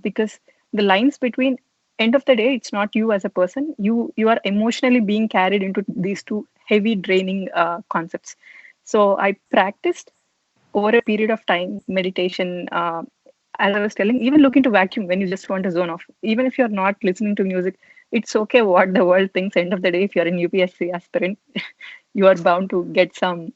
because the lines between end of the day, it's not you as a person. You are emotionally being carried into these two heavy draining concepts. So I practiced over a period of time meditation. As I was telling, even look into vacuum when you just want to zone off. Even if you're not listening to music, it's okay what the world thinks. End of the day, if you're an UPSC aspirant, you are bound to get some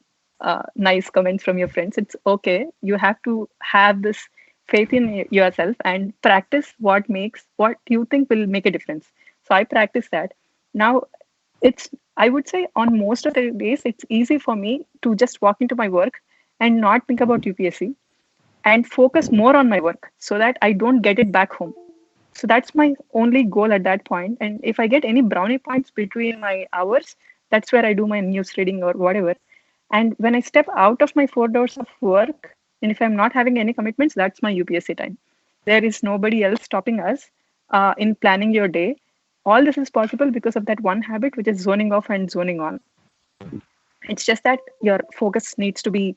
nice comments from your friends. It's okay. You have to have this faith in yourself and practice what you think will make a difference. So I practice that. Now it's, I would say, on most of the days it's easy for me to just walk into my work and not think about UPSC and focus more on my work so that I don't get it back home. So that's my only goal at that point. And if I get any brownie points between my hours, that's where I do my news reading or whatever. And when I step out of my 4 hours of work, and if I'm not having any commitments, that's my UPSC time. There is nobody else stopping us in planning your day. All this is possible because of that one habit, which is zoning off and zoning on. It's just that your focus needs to be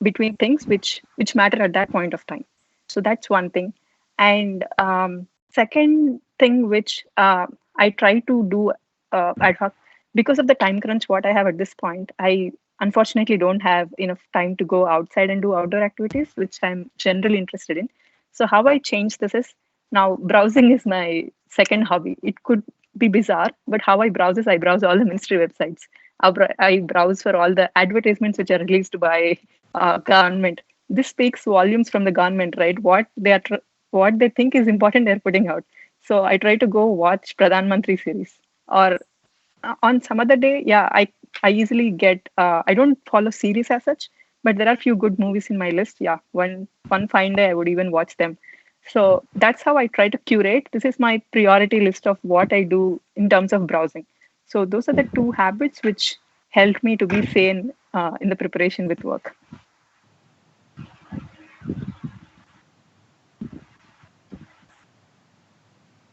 between things which matter at that point of time. So that's one thing. And second thing which I try to do ad hoc, because of the time crunch what I have at this point, I unfortunately don't have enough time to go outside and do outdoor activities, which I'm generally interested in. So how I change this is, now browsing is my second hobby. It could be bizarre, but how I browse is I browse all the ministry websites. I browse for all the advertisements which are released by government. This speaks volumes from the government, right? What they think is important, they're putting out. So I try to go watch Pradhan Mantri series, or on some other day, yeah, I easily get. I don't follow series as such, but there are few good movies in my list. Yeah, one fine day I would even watch them. So that's how I try to curate. This is my priority list of what I do in terms of browsing. So those are the two habits which help me to be sane in the preparation with work.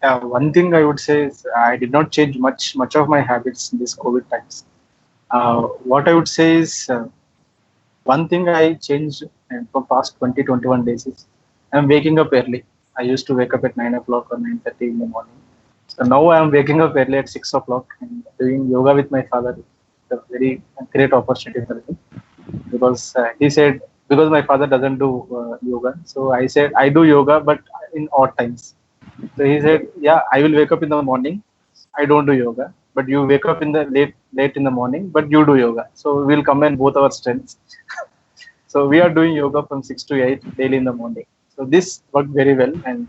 One thing I would say is I did not change much of my habits in this COVID times. What I would say is one thing I changed from past 20-21 days is I'm waking up early. I used to wake up at 9 o'clock or 9:30 in the morning. So now I'm waking up early at 6 o'clock and doing yoga with my father. It's a very great opportunity for me, because he said, because my father doesn't do yoga. So I said, I do yoga, but in odd times. So he said, yeah, I will wake up in the morning. I don't do yoga, but you wake up in the late in the morning, but you do yoga. So we'll combine both our strengths. So we are doing yoga from 6 to 8 daily in the morning. So this worked very well, and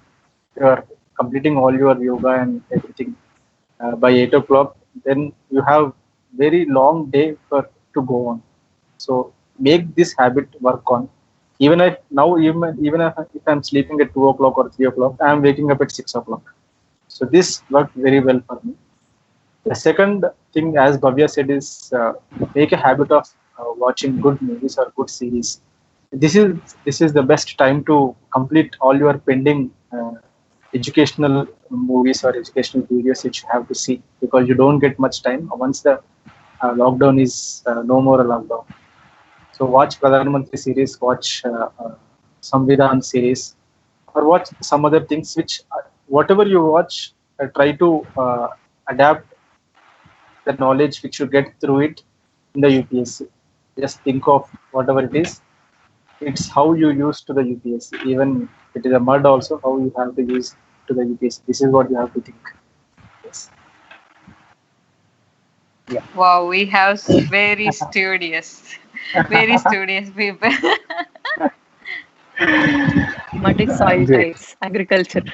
you are completing all your yoga and everything by 8 o'clock. Then you have very long day for to go on. So make this habit work on. Even if now, even if I'm sleeping at 2 o'clock or 3 o'clock, I'm waking up at 6 o'clock. So this worked very well for me. The second thing, as Bhavya said, is make a habit of watching good movies or good series. This is the best time to complete all your pending educational movies or educational videos which you have to see, because you don't get much time once the lockdown is no more a lockdown. So watch Pradhan Mantri series, watch Samvidhan series, or watch some other things which, whatever you watch, try to adapt the knowledge which you get through it in the UPSC. Just think of whatever it is. It's how you use to the UPSC. Even if it is a mud also, how you have to use to the UPSC. This is what you have to think. Yes. Yeah. Wow, we have very studious people. Muddy soil Great. types, agriculture.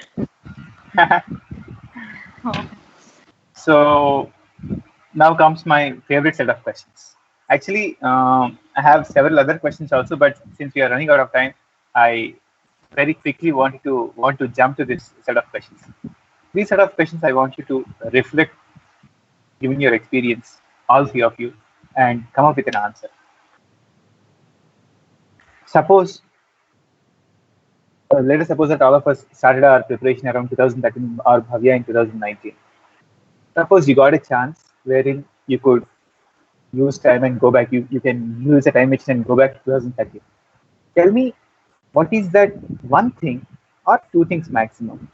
So now comes my favorite set of questions. Actually, I have several other questions also, but since we are running out of time, I very quickly want to jump to this set of questions. These set of questions I want you to reflect, given your experience, all three of you, and come up with an answer. Suppose, let us suppose that all of us started our preparation around 2013 or Bhavya in 2019. Suppose you got a chance wherein you could use time and go back. You can use a time machine and go back to 2013. Tell me, what is that one thing or two things maximum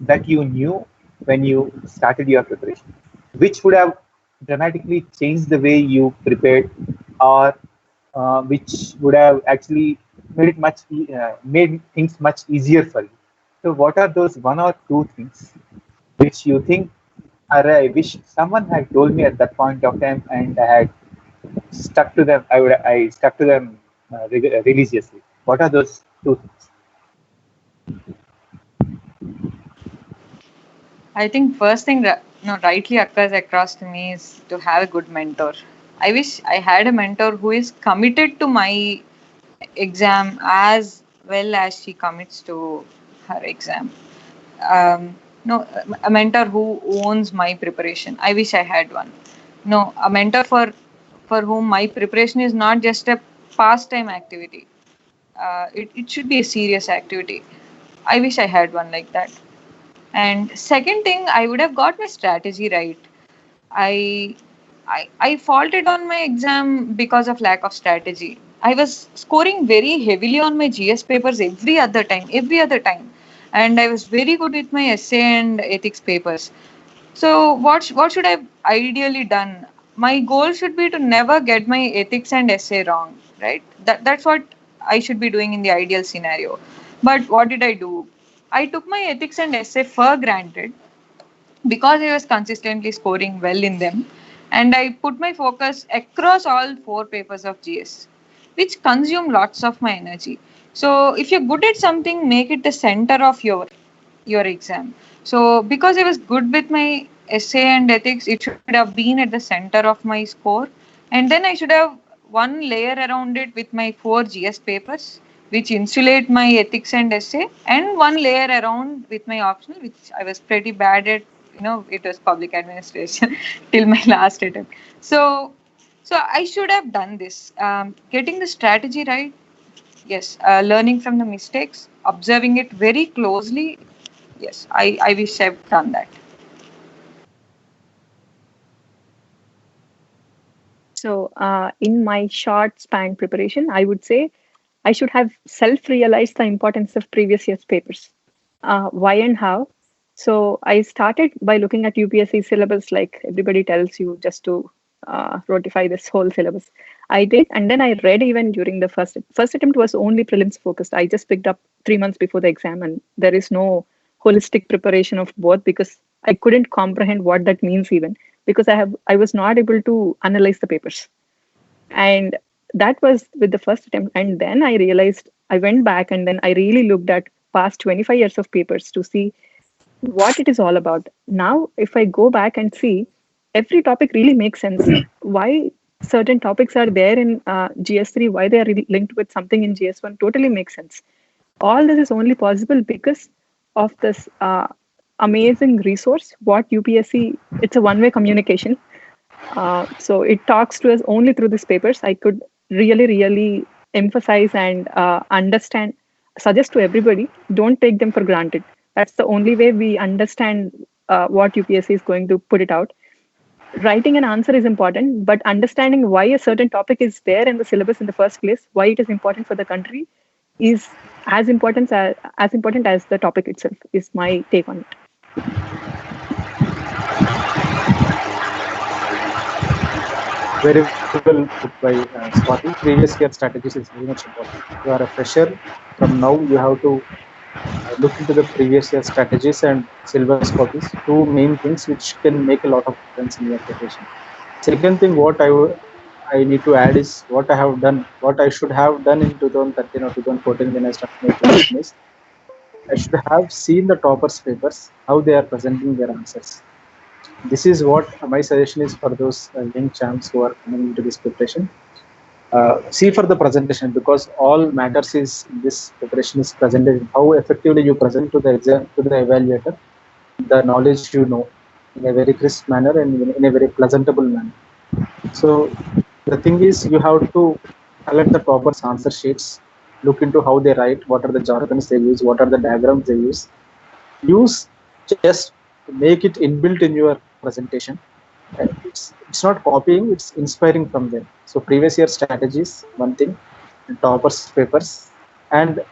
that you knew when you started your preparation, which would have dramatically changed the way you prepared, or which would have actually made it made things much easier for you. So, what are those one or two things which you think, I wish someone had told me at that point of time, and I had stuck to them. I stuck to them religiously. What are those two things? I think first thing that rightly occurs across to me is to have a good mentor. I wish I had a mentor who is committed to my exam as well as she commits to her exam. No, a mentor who owns my preparation. I wish I had one. No, a mentor for whom my preparation is not just a pastime activity. It should be a serious activity. I wish I had one like that. And second thing, I would have got my strategy right. I I faulted on my exam because of lack of strategy. I was scoring very heavily on my GS papers every other time, and I was very good with my essay and ethics papers. So what should I ideally done? My goal should be to never get my ethics and essay wrong, right? That's what I should be doing in the ideal scenario. But what did I do? I took my ethics and essay for granted because I was consistently scoring well in them, and I put my focus across all four papers of GS, which consume lots of my energy. So if you're good at something, make it the center of your exam. So because I was good with my essay and ethics, it should have been at the center of my score, and then I should have one layer around it with my four GS papers, which insulate my ethics and essay, and one layer around with my optional, which I was pretty bad at. It was public administration till my last attempt. So I should have done this. Getting the strategy right, yes. Learning from the mistakes, observing it very closely. Yes, I wish I've done that. So, in my short span preparation, I would say I should have self realized the importance of previous year's papers. Why and how? So, I started by looking at UPSC syllabus, like everybody tells you, just to rotify this whole syllabus. I did, and then I read even during the first attempt was only prelims focused. I just picked up 3 months before the exam, and there is no holistic preparation of both because I couldn't comprehend what that means even because I was not able to analyze the papers. And that was with the first attempt. And then I realized I went back and then I really looked at past 25 years of papers to see what it is all about. Now, if I go back and see, every topic really makes sense. Why certain topics are there in GS3, why they are linked with something in GS1 totally makes sense. All this is only possible because of this amazing resource, what UPSC, it's a one-way communication. So it talks to us only through these papers. I could really, really emphasize and suggest to everybody, don't take them for granted. That's the only way we understand what UPSC is going to put it out. Writing an answer is important, but understanding why a certain topic is there in the syllabus in the first place, why it is important for the country, is as important as the topic itself. Is my take on it. Very well put by Swati. Previous year strategies is very much important. You are a fresher. From now, you have to look into the previous year strategies and syllabus copies. Two main things which can make a lot of difference in your preparation. Second thing, what I need to add is what I have done, what I should have done in 2013 or 2014 when I started my preparation is I should have seen the toppers' papers, how they are presenting their answers. This is what my suggestion is for those young champs who are coming into this preparation. See for the presentation, because all matters is this preparation is presented, how effectively you present to the exam, to the evaluator, the knowledge you know in a very crisp manner and in a very presentable manner. So the thing is, you have to collect the proper answer sheets, look into how they write, what are the jargons they use, what are the diagrams they use. Use just make it inbuilt in your presentation. It's not copying, it's inspiring from them. So previous year strategies, one thing, toppers papers, and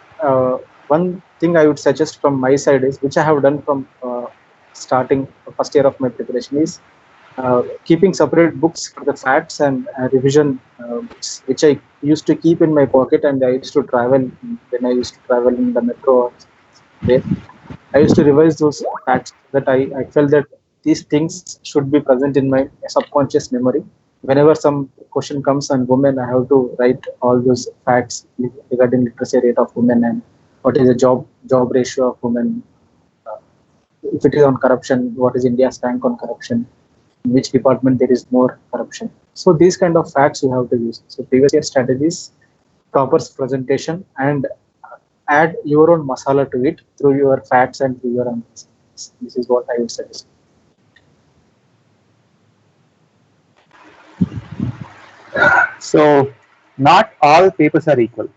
one thing I would suggest from my side is, which I have done from starting first year of my preparation, is keeping separate books for the facts and revision books, which I used to keep in my pocket, and I used to travel when I used to travel in the metro or where I used to revise those facts, that I felt that these things should be present in my subconscious memory. Whenever some question comes on women, I have to write all those facts regarding literacy rate of women and what is the job ratio of women. Uh, if it is on corruption, what is India's rank on corruption? In which department there is more corruption? So these kind of facts you have to use. So previous year strategies, proper presentation, and add your own masala to it through your facts and through your understandings. This is what I would suggest. So not all papers are equal.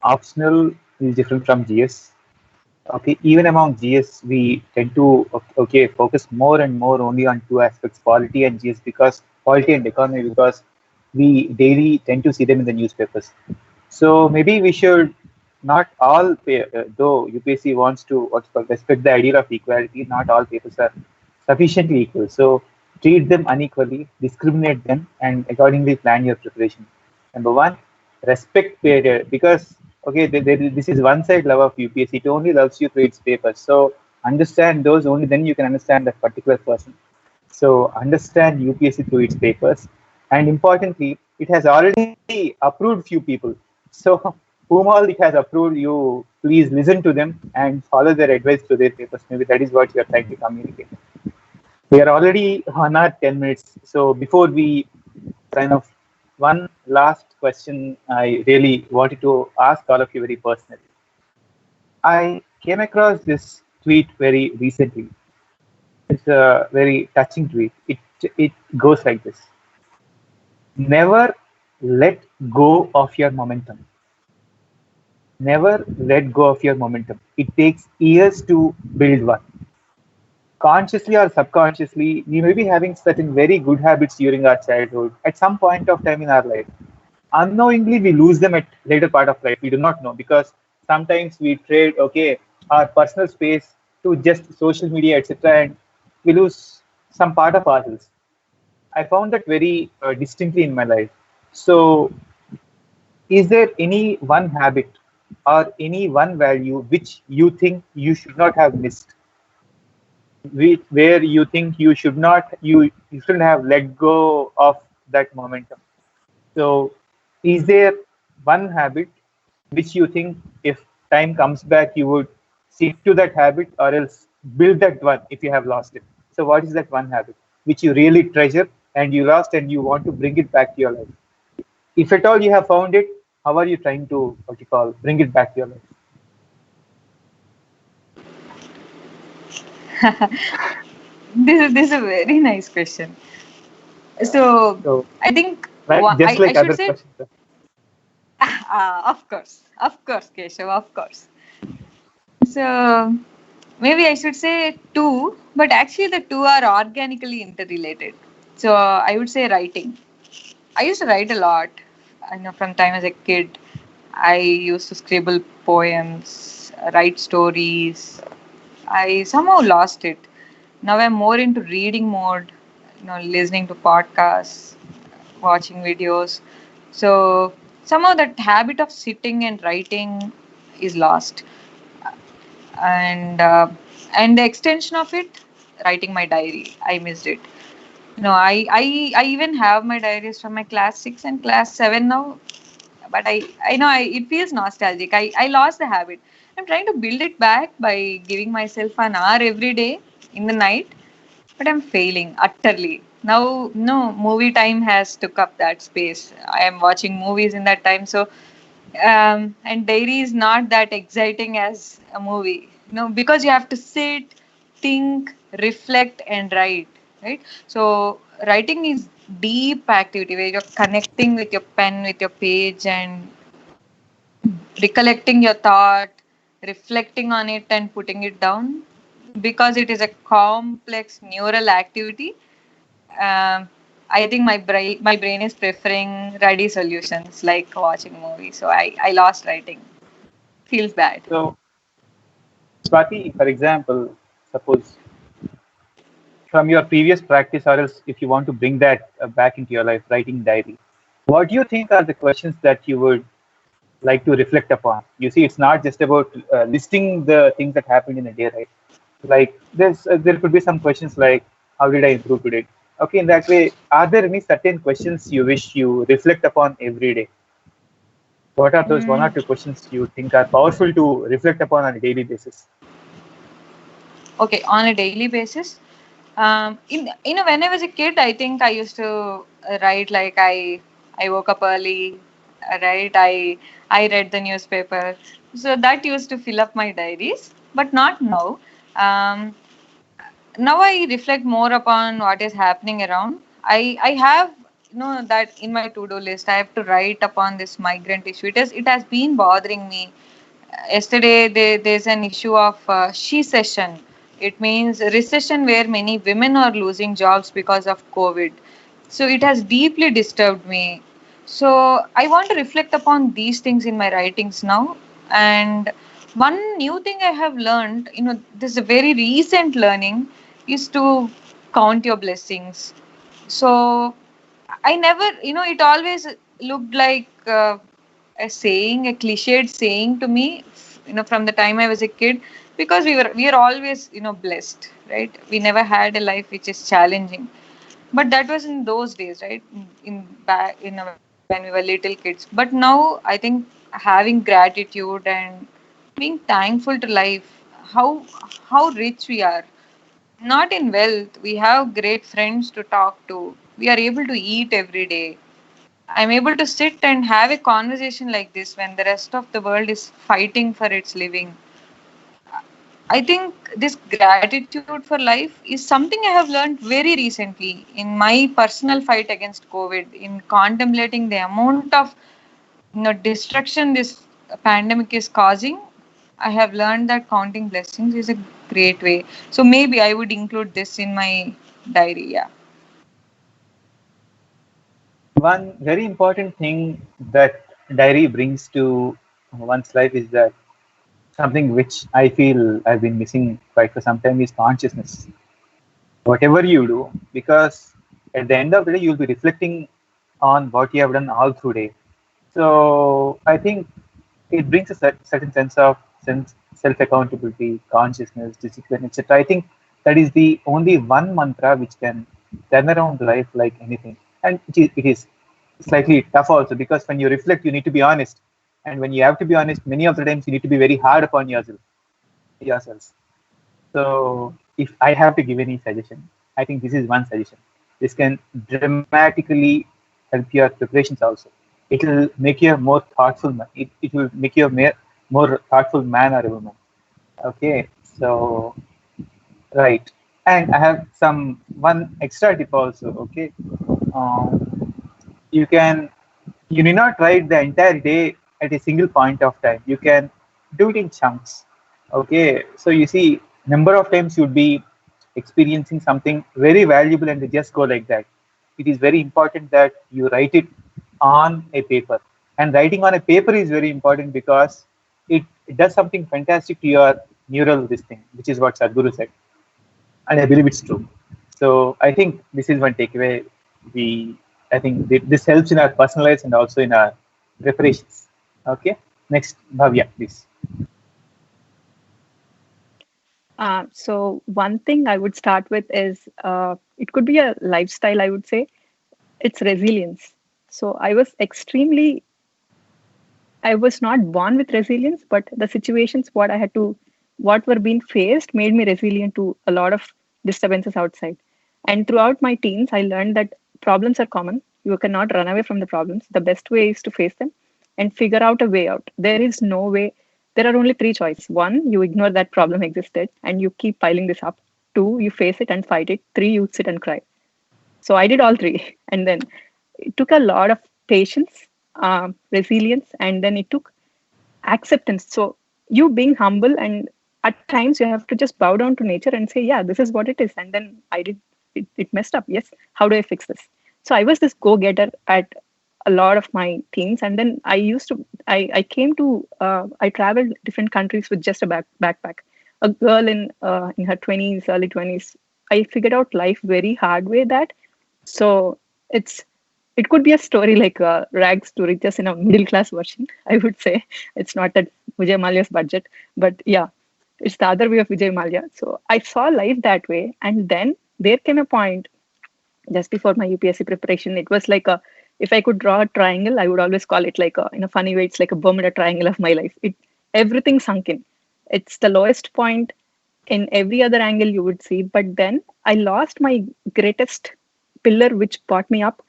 Optional is different from GS. Okay, even among GS, we tend to focus more and more only on two aspects: polity and GS, because polity and economy, because we daily tend to see them in the newspapers. So maybe we should not all though UPSC wants to respect the ideal of equality, not all papers are sufficiently equal. So treat them unequally, discriminate them, and accordingly plan your preparation. Number one, respect period, because this is one side love of UPSC. It only loves you through its papers. So understand those, only then you can understand that particular person. So understand UPSC through its papers, and importantly, it has already approved few people. So whom all it has approved, you please listen to them and follow their advice to their papers. Maybe that is what you are trying to communicate. We are already on our 10 minutes. So before we sign off, one last question I really wanted to ask all of you very personally. I came across this tweet very recently. It's a very touching tweet. It goes like this: never let go of your momentum. Never let go of your momentum. It takes years to build one. Consciously or subconsciously, we may be having certain very good habits during our childhood at some point of time in our life. Unknowingly, we lose them at later part of life. We do not know, because sometimes we trade our personal space to just social media, etc., and we lose some part of ourselves. I found that very distinctly in my life. So, is there any one habit or any one value which you think you should not have missed, where you think you shouldn't have let go of that momentum? So, is there one habit which you think, if time comes back, you would stick to that habit, or else build that one if you have lost it? So, what is that one habit which you really treasure and you lost and you want to bring it back to your life? If at all you have found it, how are you trying to bring it back to your life? This is a very nice question. So So, I think right, just I like should other say, questions. of course, Keshav, of course. So maybe I should say two, but actually the two are organically interrelated. So I would say writing. I used to write a lot. I know from time as a kid, I used to scribble poems, write stories. I somehow lost it. Now I'm more into reading mode, listening to podcasts, watching videos. So somehow that habit of sitting and writing is lost. And the extension of it, writing my diary, I missed it. I even have my diaries from my class 6 and class 7 now, but I know it feels nostalgic. I lost the habit. I'm trying to build it back by giving myself an hour every day in the night, but I'm failing utterly. Now, no, movie time has took up that space. I am watching movies in that time, so and diary is not that exciting as a movie, because you have to sit, think, reflect, and write, right? So writing is deep activity where you're connecting with your pen, with your page, and recollecting your thought, reflecting on it, and putting it down. Because it is a complex neural activity, um, I think my brain is preferring ready solutions like watching movies. So I lost writing. Feels bad. So, Swati, for example, suppose from your previous practice, or else if you want to bring that back into your life, writing diary, what do you think are the questions that you would like to reflect upon? You see, it's not just about listing the things that happened in a day, right? Like there could be some questions like, how did I improve today? Okay, in that way, are there any certain questions you wish you reflect upon every day? What are those one or Mm, two questions you think are powerful to reflect upon on a daily basis? okay, on a daily basis. When I was a kid, I think I used to write like I woke up early, right? I read the newspaper, so that used to fill up my diaries. But not now. Um, Now I reflect more upon what is happening around. I have that in my to do list. I have to write upon this migrant issue. It has been bothering me. Yesterday there's an issue of she session. It means recession where many women are losing jobs because of COVID. So it has deeply disturbed me. So I want to reflect upon these things in my writings now. And one new thing I have learned, this is a very recent learning, is to count your blessings. So I never, it always looked like a saying, a cliched saying to me, from the time I was a kid, because we are always, blessed, right? We never had a life which is challenging. But that was in those days, right? In back, when we were little kids. But now I think having gratitude and being thankful to life, how how rich we are. Not in wealth. We have great friends to talk to. We are able to eat every day. I'm able to sit and have a conversation like this when the rest of the world is fighting for its living. I think this gratitude for life is something I have learned very recently in my personal fight against COVID, in contemplating the amount of destruction this pandemic is causing. I have learned that counting blessings is a great way. So maybe I would include this in my diary. Yeah. One very important thing that diary brings to one's life is that something which I feel I've been missing quite for some time is consciousness. Whatever you do, because at the end of the day, you'll be reflecting on what you have done all through day. So I think it brings a certain sense of self accountability, consciousness, discipline, etc. I think that is the only one mantra which can turn around life like anything. And it is slightly tough also, because when you reflect, you need to be honest. And when you have to be honest, many of the times you need to be very hard upon yourselves. So if I have to give any suggestion, I think this is one suggestion. This can dramatically help your preparations also. It will make you a more thoughtful man. It will make you a more thoughtful man or a woman. Okay, so right. And I have one extra tip also. Okay, um, you can you need not write the entire day at a single point of time. You can do it in chunks. Okay, so you see, number of times you'd be experiencing something very valuable and they just go like that. It is very important that you write it on a paper. And writing on a paper is very important because it does something fantastic to your neural this thing, which is what Sadhguru said. And I believe it's true. So I think this is one takeaway. We I think this helps in our personal lives and also in our preparations. Okay, next, Bhavya, please. So one thing I would start with is it could be a lifestyle, I would say. It's resilience. So I was not born with resilience, but the situations what were being faced made me resilient to a lot of disturbances outside. And throughout my teens, I learned that problems are common. You cannot run away from the problems. The best way is to face them and figure out a way out. There is no way. There are only three choices. One, you ignore that problem existed and you keep piling this up. Two, you face it and fight it. Three, you sit and cry. So I did all three. And then it took a lot of patience, resilience, and then it took acceptance. So you being humble, and at times you have to just bow down to nature and say, yeah, this is what it is. And then it messed up. Yes. How do I fix this? So I was this go-getter at a lot of my teens. And then I traveled different countries with just a backpack. a girl in her 20s, early 20s. I figured out life very hard way that. So it's it could be a story like rags to riches in a middle class version. I would say it's not at Vijay Mallya's budget, but yeah, it's the other way of Vijay Mallya. So I saw life that way, and then there came a point just before my UPSC preparation. It was like a if I could draw a triangle, I would always call it like a in a funny way. It's like a Bermuda Triangle of my life. It everything sunk in. It's the lowest point in every other angle you would see. But then I lost my greatest pillar, which brought me up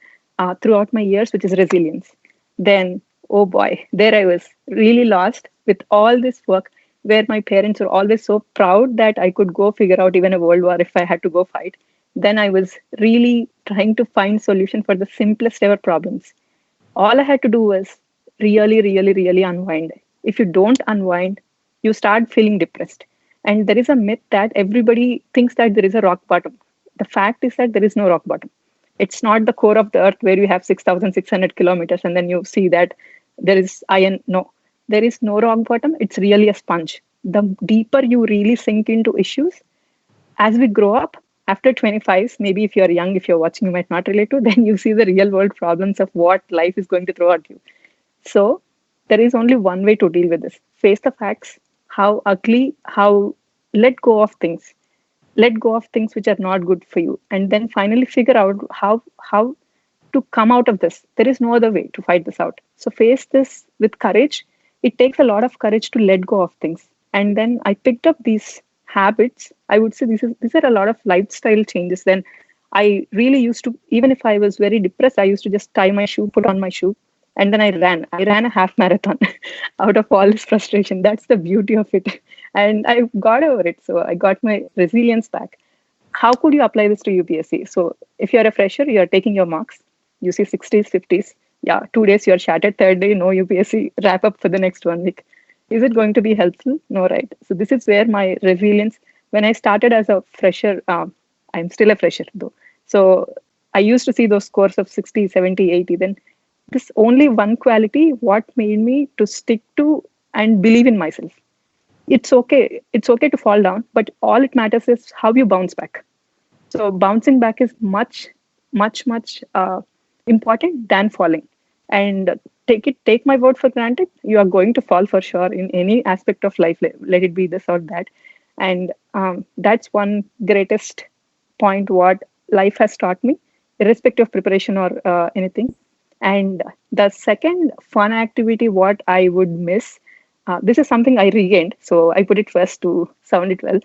throughout my years, which is resilience. Then, oh boy, there I was really lost with all this work where my parents were always so proud that I could go figure out even a world war if I had to go fight. Then I was really trying to find solution for the simplest ever problems. All I had to do was really, really, really unwind. If you don't unwind, you start feeling depressed. And there is a myth that everybody thinks that there is a rock bottom. The fact is that there is no rock bottom. It's not the core of the earth where you have 6,600 kilometers and then you see that there is iron. No, there is no rock bottom. It's really a sponge. The deeper you really sink into issues, as we grow up, after 25s, maybe if you're young, if you're watching, you might not relate to, then you see the real world problems of what life is going to throw at you. So there is only one way to deal with this. Face the facts, how ugly, how let go of things. Let go of things which are not good for you. And then finally figure out how to come out of this. There is no other way to fight this out. So face this with courage. It takes a lot of courage to let go of things. And then I picked up these habits. I would say these are a lot of lifestyle changes. Then I really used to, even if I was very depressed, I used to just tie my shoe, put on my shoe, and then I ran. I ran a half marathon out of all this frustration. That's the beauty of it. And I got over it. So I got my resilience back. How could you apply this to UPSC? So if you're a fresher, you're taking your marks, you see 60s, 50s. Yeah, 2 days you're shattered. Third day, no UPSC, wrap up for the next 1 week. Is it going to be helpful? No, right? So this is where my resilience, when I started as a fresher, I'm still a fresher though. So I used to see those scores of 60, 70, 80. Then this only one quality, what made me to stick to and believe in myself. It's okay to fall down, but all it matters is how you bounce back. So bouncing back is much important than falling. And take my word for granted, you are going to fall for sure in any aspect of life, let it be this or that. And that's one greatest point what life has taught me, irrespective of preparation or anything. And the second fun activity what I would miss, this is something I regained, so I put it first to sound it well.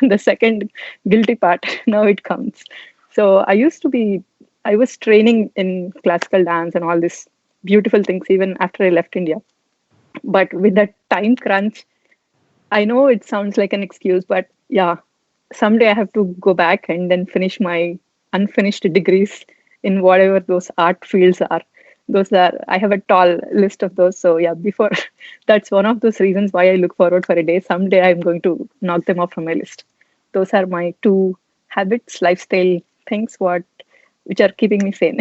The second guilty part, now it comes. So I was training in classical dance and all these beautiful things even after I left India. But with that time crunch, I know it sounds like an excuse, but yeah, someday I have to go back and then finish my unfinished degrees in whatever those art fields are. Those are, I have a tall list of those. So yeah, before that's one of those reasons why I look forward for a day. Someday I'm going to knock them off from my list. Those are my two habits, lifestyle things, which are keeping me sane.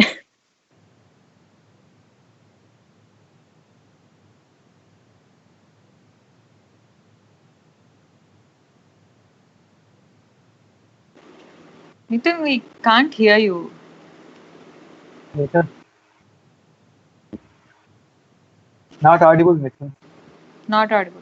Nitin, we can't hear you. Later. Not audible, Mithun. Not audible.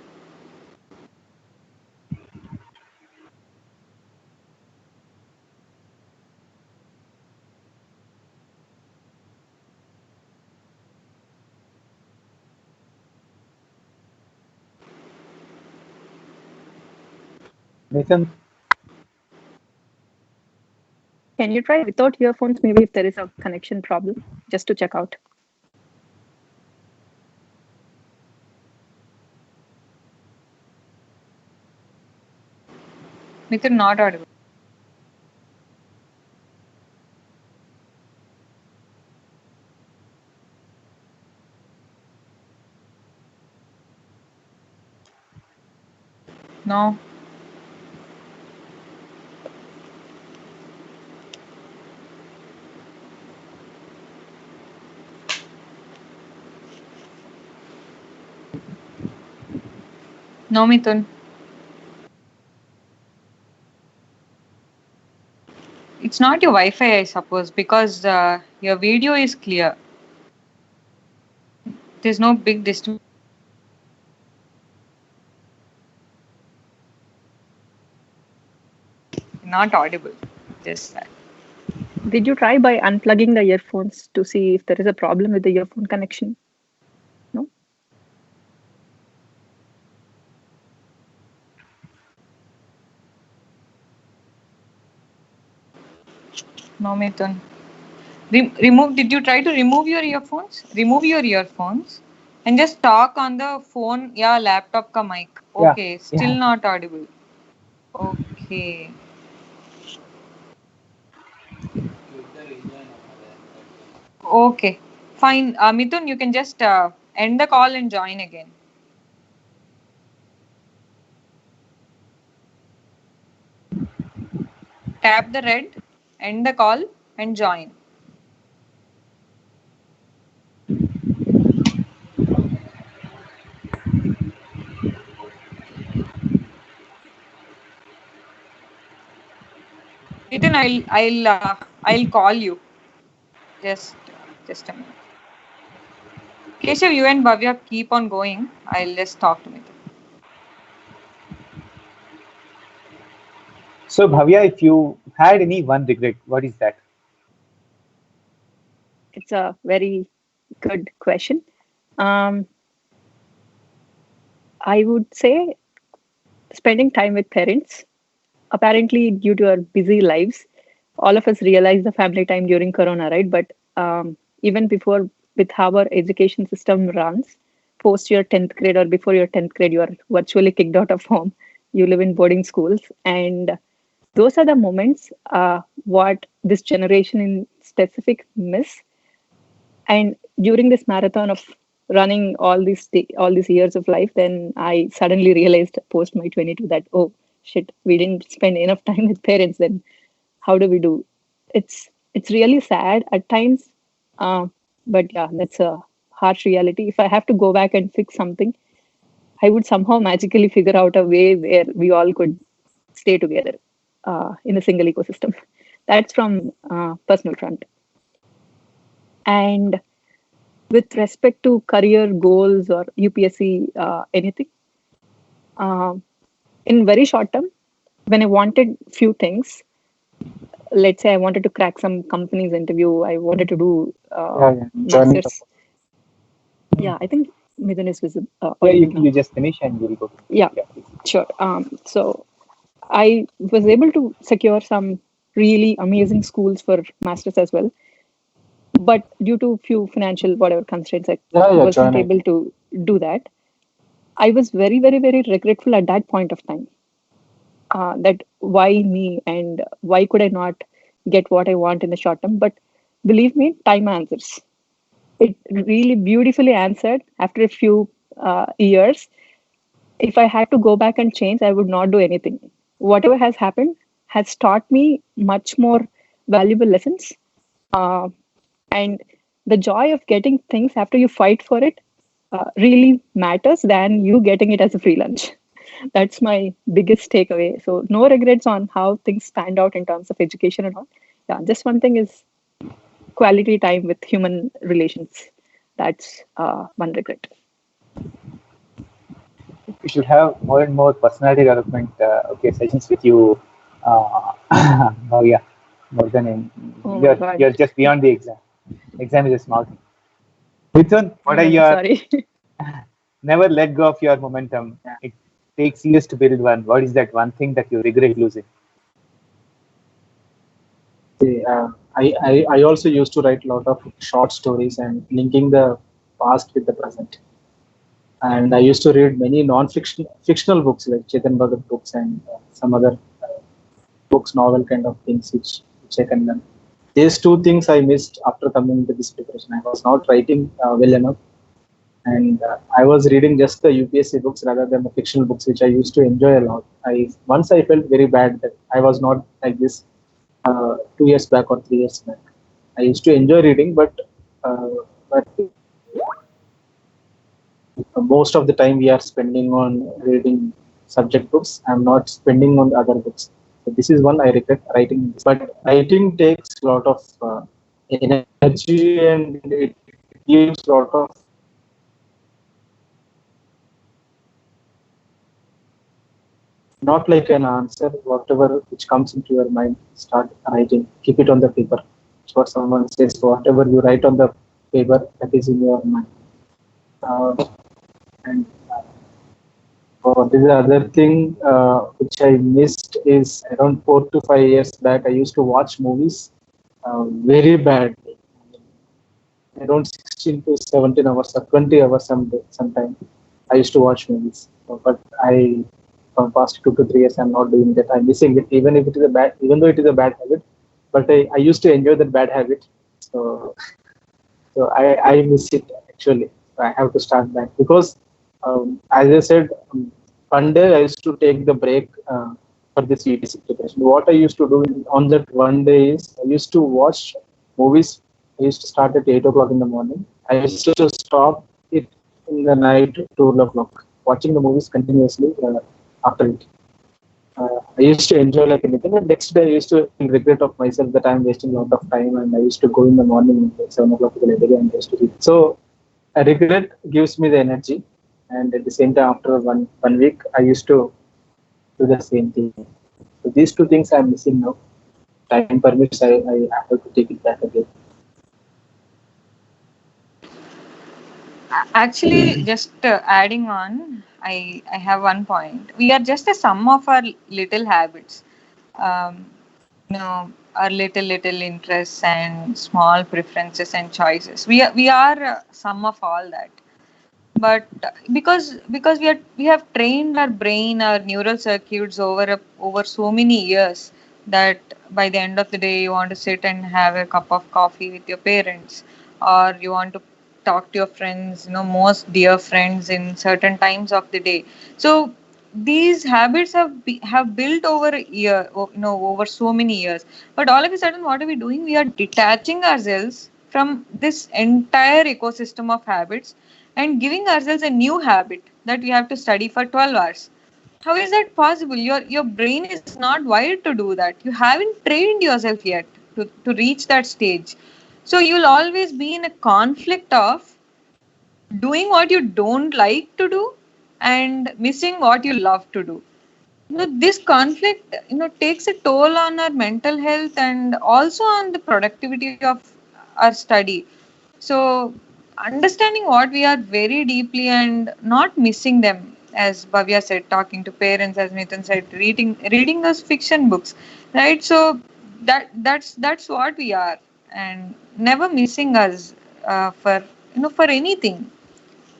Mithun, Can you try without earphones? Maybe if there is a connection problem, just to check out. Nitin, not audible. No. No, Mithun. It's not your Wi-Fi, I suppose, because your video is clear. There's no big distance. Not audible. Just that. Did you try by unplugging the earphones to see if there is a problem with the earphone connection? No? No, Mithun. Remove. Did you try to remove your earphones? Remove your earphones and just talk on the phone. Yeah, laptop ka mic. Yeah, Okay, still yeah. not audible. Okay. Okay. Fine. Mithun, you can just end the call and join again. Tap the red, end the call, and join. Mithun, I'll call you. Just a minute. Keshav, you and Bhavya keep on going. I'll just talk to Mithun. So Bhavya, if you had any one regret, what is that? It's a very good question. I would say spending time with parents. Apparently, due to our busy lives, all of us realized the family time during Corona, right? But even before, with how our education system runs, post your 10th grade or before your 10th grade, you are virtually kicked out of home. You live in boarding schools. And those are the moments what this generation in specific miss. And during this marathon of running all these years of life, then I suddenly realized post my 22 that, oh shit, we didn't spend enough time with parents. Then how do we do? It's really sad at times, but yeah, that's a harsh reality. If I have to go back and fix something, I would somehow magically figure out a way where we all could stay together in a single ecosystem. That's from personal front. And with respect to career goals or UPSC anything, uh, in very short term, when I wanted few things, let's say I wanted to crack some company's interview, I wanted to do Joining masters. Yeah, I think Midun is visible. Yeah, Audible now. you just finish and we'll go. Yeah, Please. sure. So I was able to secure some really amazing schools for masters as well, but due to few financial whatever constraints, I wasn't joining. able to do that. I was very, very, very regretful at that point of time. That why me and why could I not get what I want in the short term? But believe me, time answers. It really beautifully answered after a few years. If I had to go back and change, I would not do anything. Whatever has happened has taught me much more valuable lessons. Uh, and the joy of getting things after you fight for it really matters than you getting it as a free lunch. That's my biggest takeaway. So no regrets on how things panned out in terms of education and all. Yeah, just one thing is quality time with human relations. That's one regret. You should have more and more personality development sessions with you. Oh yeah, more than Oh my God. you're just beyond the exam. Exam is a small thing. Mithun, what are I'm your sorry. never let go of your momentum? It takes years to build one. What is that one thing that you regret losing? I also used to write a lot of short stories and linking the past with the present. And I used to read many fictional books like Chetan Bhagat books and some other books, novel kind of things which I can learn. These two things I missed after coming to this preparation. I was not writing well enough, and I was reading just the UPSC books rather than the fictional books, which I used to enjoy a lot. Once I felt very bad that I was not like this 2 years back or 3 years back. I used to enjoy reading, but most of the time we are spending on reading subject books. I'm not spending on other books. This is one I regret writing, but writing takes a lot of energy, and it gives a lot of not like an answer. Whatever which comes into your mind, start writing. Keep it on the paper. It's what someone says. Whatever you write on the paper, that is in your mind. And this is the other thing which I missed is around 4 to 5 years back. I used to watch movies very bad, around 16 to 17 hours or 20 hours sometime. I used to watch movies, but from past 2 to 3 years, I'm not doing that. I'm missing it, even if it is a bad, even though it is a bad habit. But I used to enjoy that bad habit, so I miss it actually. I have to start back because, as I said, one day I used to take the break for this UPSC preparation. What I used to do on that one day is I used to watch movies. I used to start at 8 o'clock in the morning. I used to stop it in the night 12 o'clock, watching the movies continuously after it. I used to enjoy like anything, and next day I used to regret of myself that I'm wasting a lot of time, and I used to go in the morning at 7 o'clock to the library and I used to read. So a regret gives me the energy, and at the same time, after one week, I used to do the same thing. So these two things I'm missing now. Time permits, I have to take it back again. Actually, just adding on, I have one point. We are just a sum of our little habits. Um, our little interests and small preferences and choices. We are sum of all that. But because we have trained our brain, our neural circuits over so many years, that by the end of the day you want to sit and have a cup of coffee with your parents, or you want to talk to your friends, most dear friends in certain times of the day. So these habits have built over a year, over so many years. But all of a sudden, what are we doing? We are detaching ourselves from this entire ecosystem of habits and giving ourselves a new habit that we have to study for 12 hours. How is that possible? Your brain is not wired to do that. You haven't trained yourself yet to reach that stage. So you'll always be in a conflict of doing what you don't like to do and missing what you love to do. This conflict takes a toll on our mental health and also on the productivity of our study. So understanding what we are very deeply and not missing them, as Bhavya said, talking to parents, as Nathan said, reading those fiction books, right? So that's what we are, and never missing us for anything.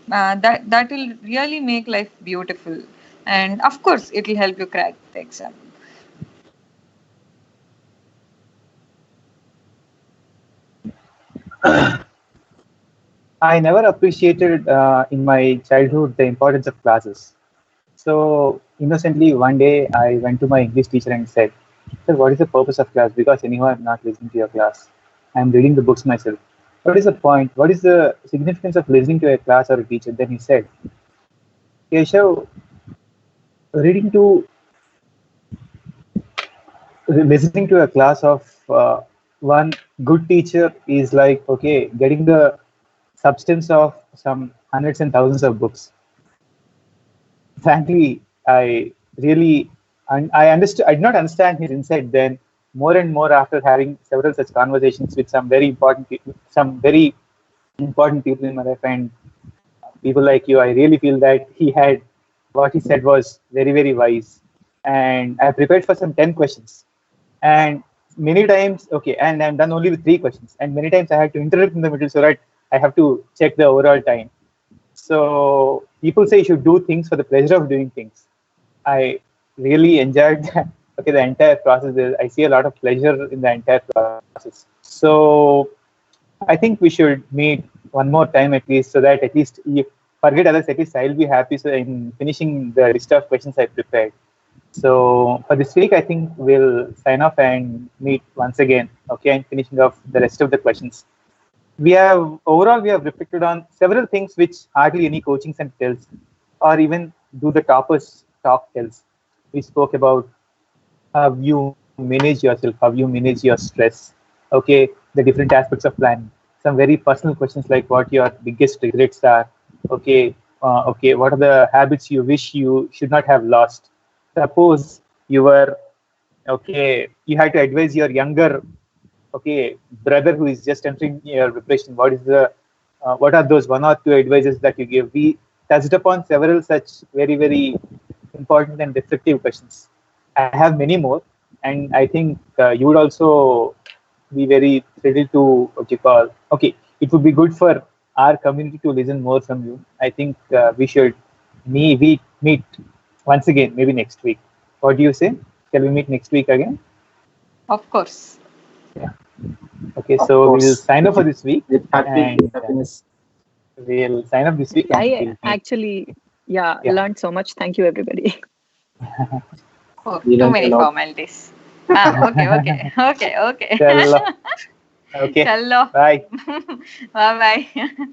That will really make life beautiful, and of course it will help you crack the exam. I never appreciated in my childhood the importance of classes. So innocently, one day I went to my English teacher and said, "Sir, what is the purpose of class? Because anyhow, I'm not listening to your class. I'm reading the books myself. What is the point? What is the significance of listening to a class or a teacher?" Then he said, "Keshav, reading to listening to a class of one good teacher is like, okay, getting the substance of some hundreds and thousands of books." Frankly, I really, I understood, I did not understand his insight then. More and more after having several such conversations with some very important people, in my life, and people like you, I really feel that what he said was very, very wise. And I prepared for some 10 questions. And many times, okay, and I'm done only with 3 questions. And many times I had to interrupt in the middle so that I have to check the overall time. So people say you should do things for the pleasure of doing things. I really enjoyed that. Okay, the entire process. I see a lot of pleasure in the entire process. So I think we should meet one more time at least, so that at least you forget others. At least I'll be happy. So in finishing the list of questions I prepared. So for this week, I think we'll sign off and meet once again. Okay, and finishing off the rest of the questions. We have reflected on several things which hardly any coaching center tells, or even do the toppers talk tells. We spoke about how you manage yourself, how you manage your stress. Okay, the different aspects of planning. Some very personal questions like what your biggest regrets are. Okay, okay, what are the habits you wish you should not have lost? Suppose you were okay, you had to advise your younger okay brother who is just entering your preparation. What are those one or two advices that you give? We touched upon several such very important and reflective questions. I have many more, and I think you would also be very thrilled to what you call. Okay, it would be good for our community to listen more from you. I think we should we meet once again maybe next week. What do you say? Shall we meet next week again? Of course. Yeah. Okay, Of so we'll course. sign up for this week, With and happiness. we'll sign up this week, and I we'll meet. actually, Yeah. learned so much. Thank you, everybody. Oh, We too learned a many lot. formalities. Okay. Chalo. Okay. Challo. Bye. Bye bye.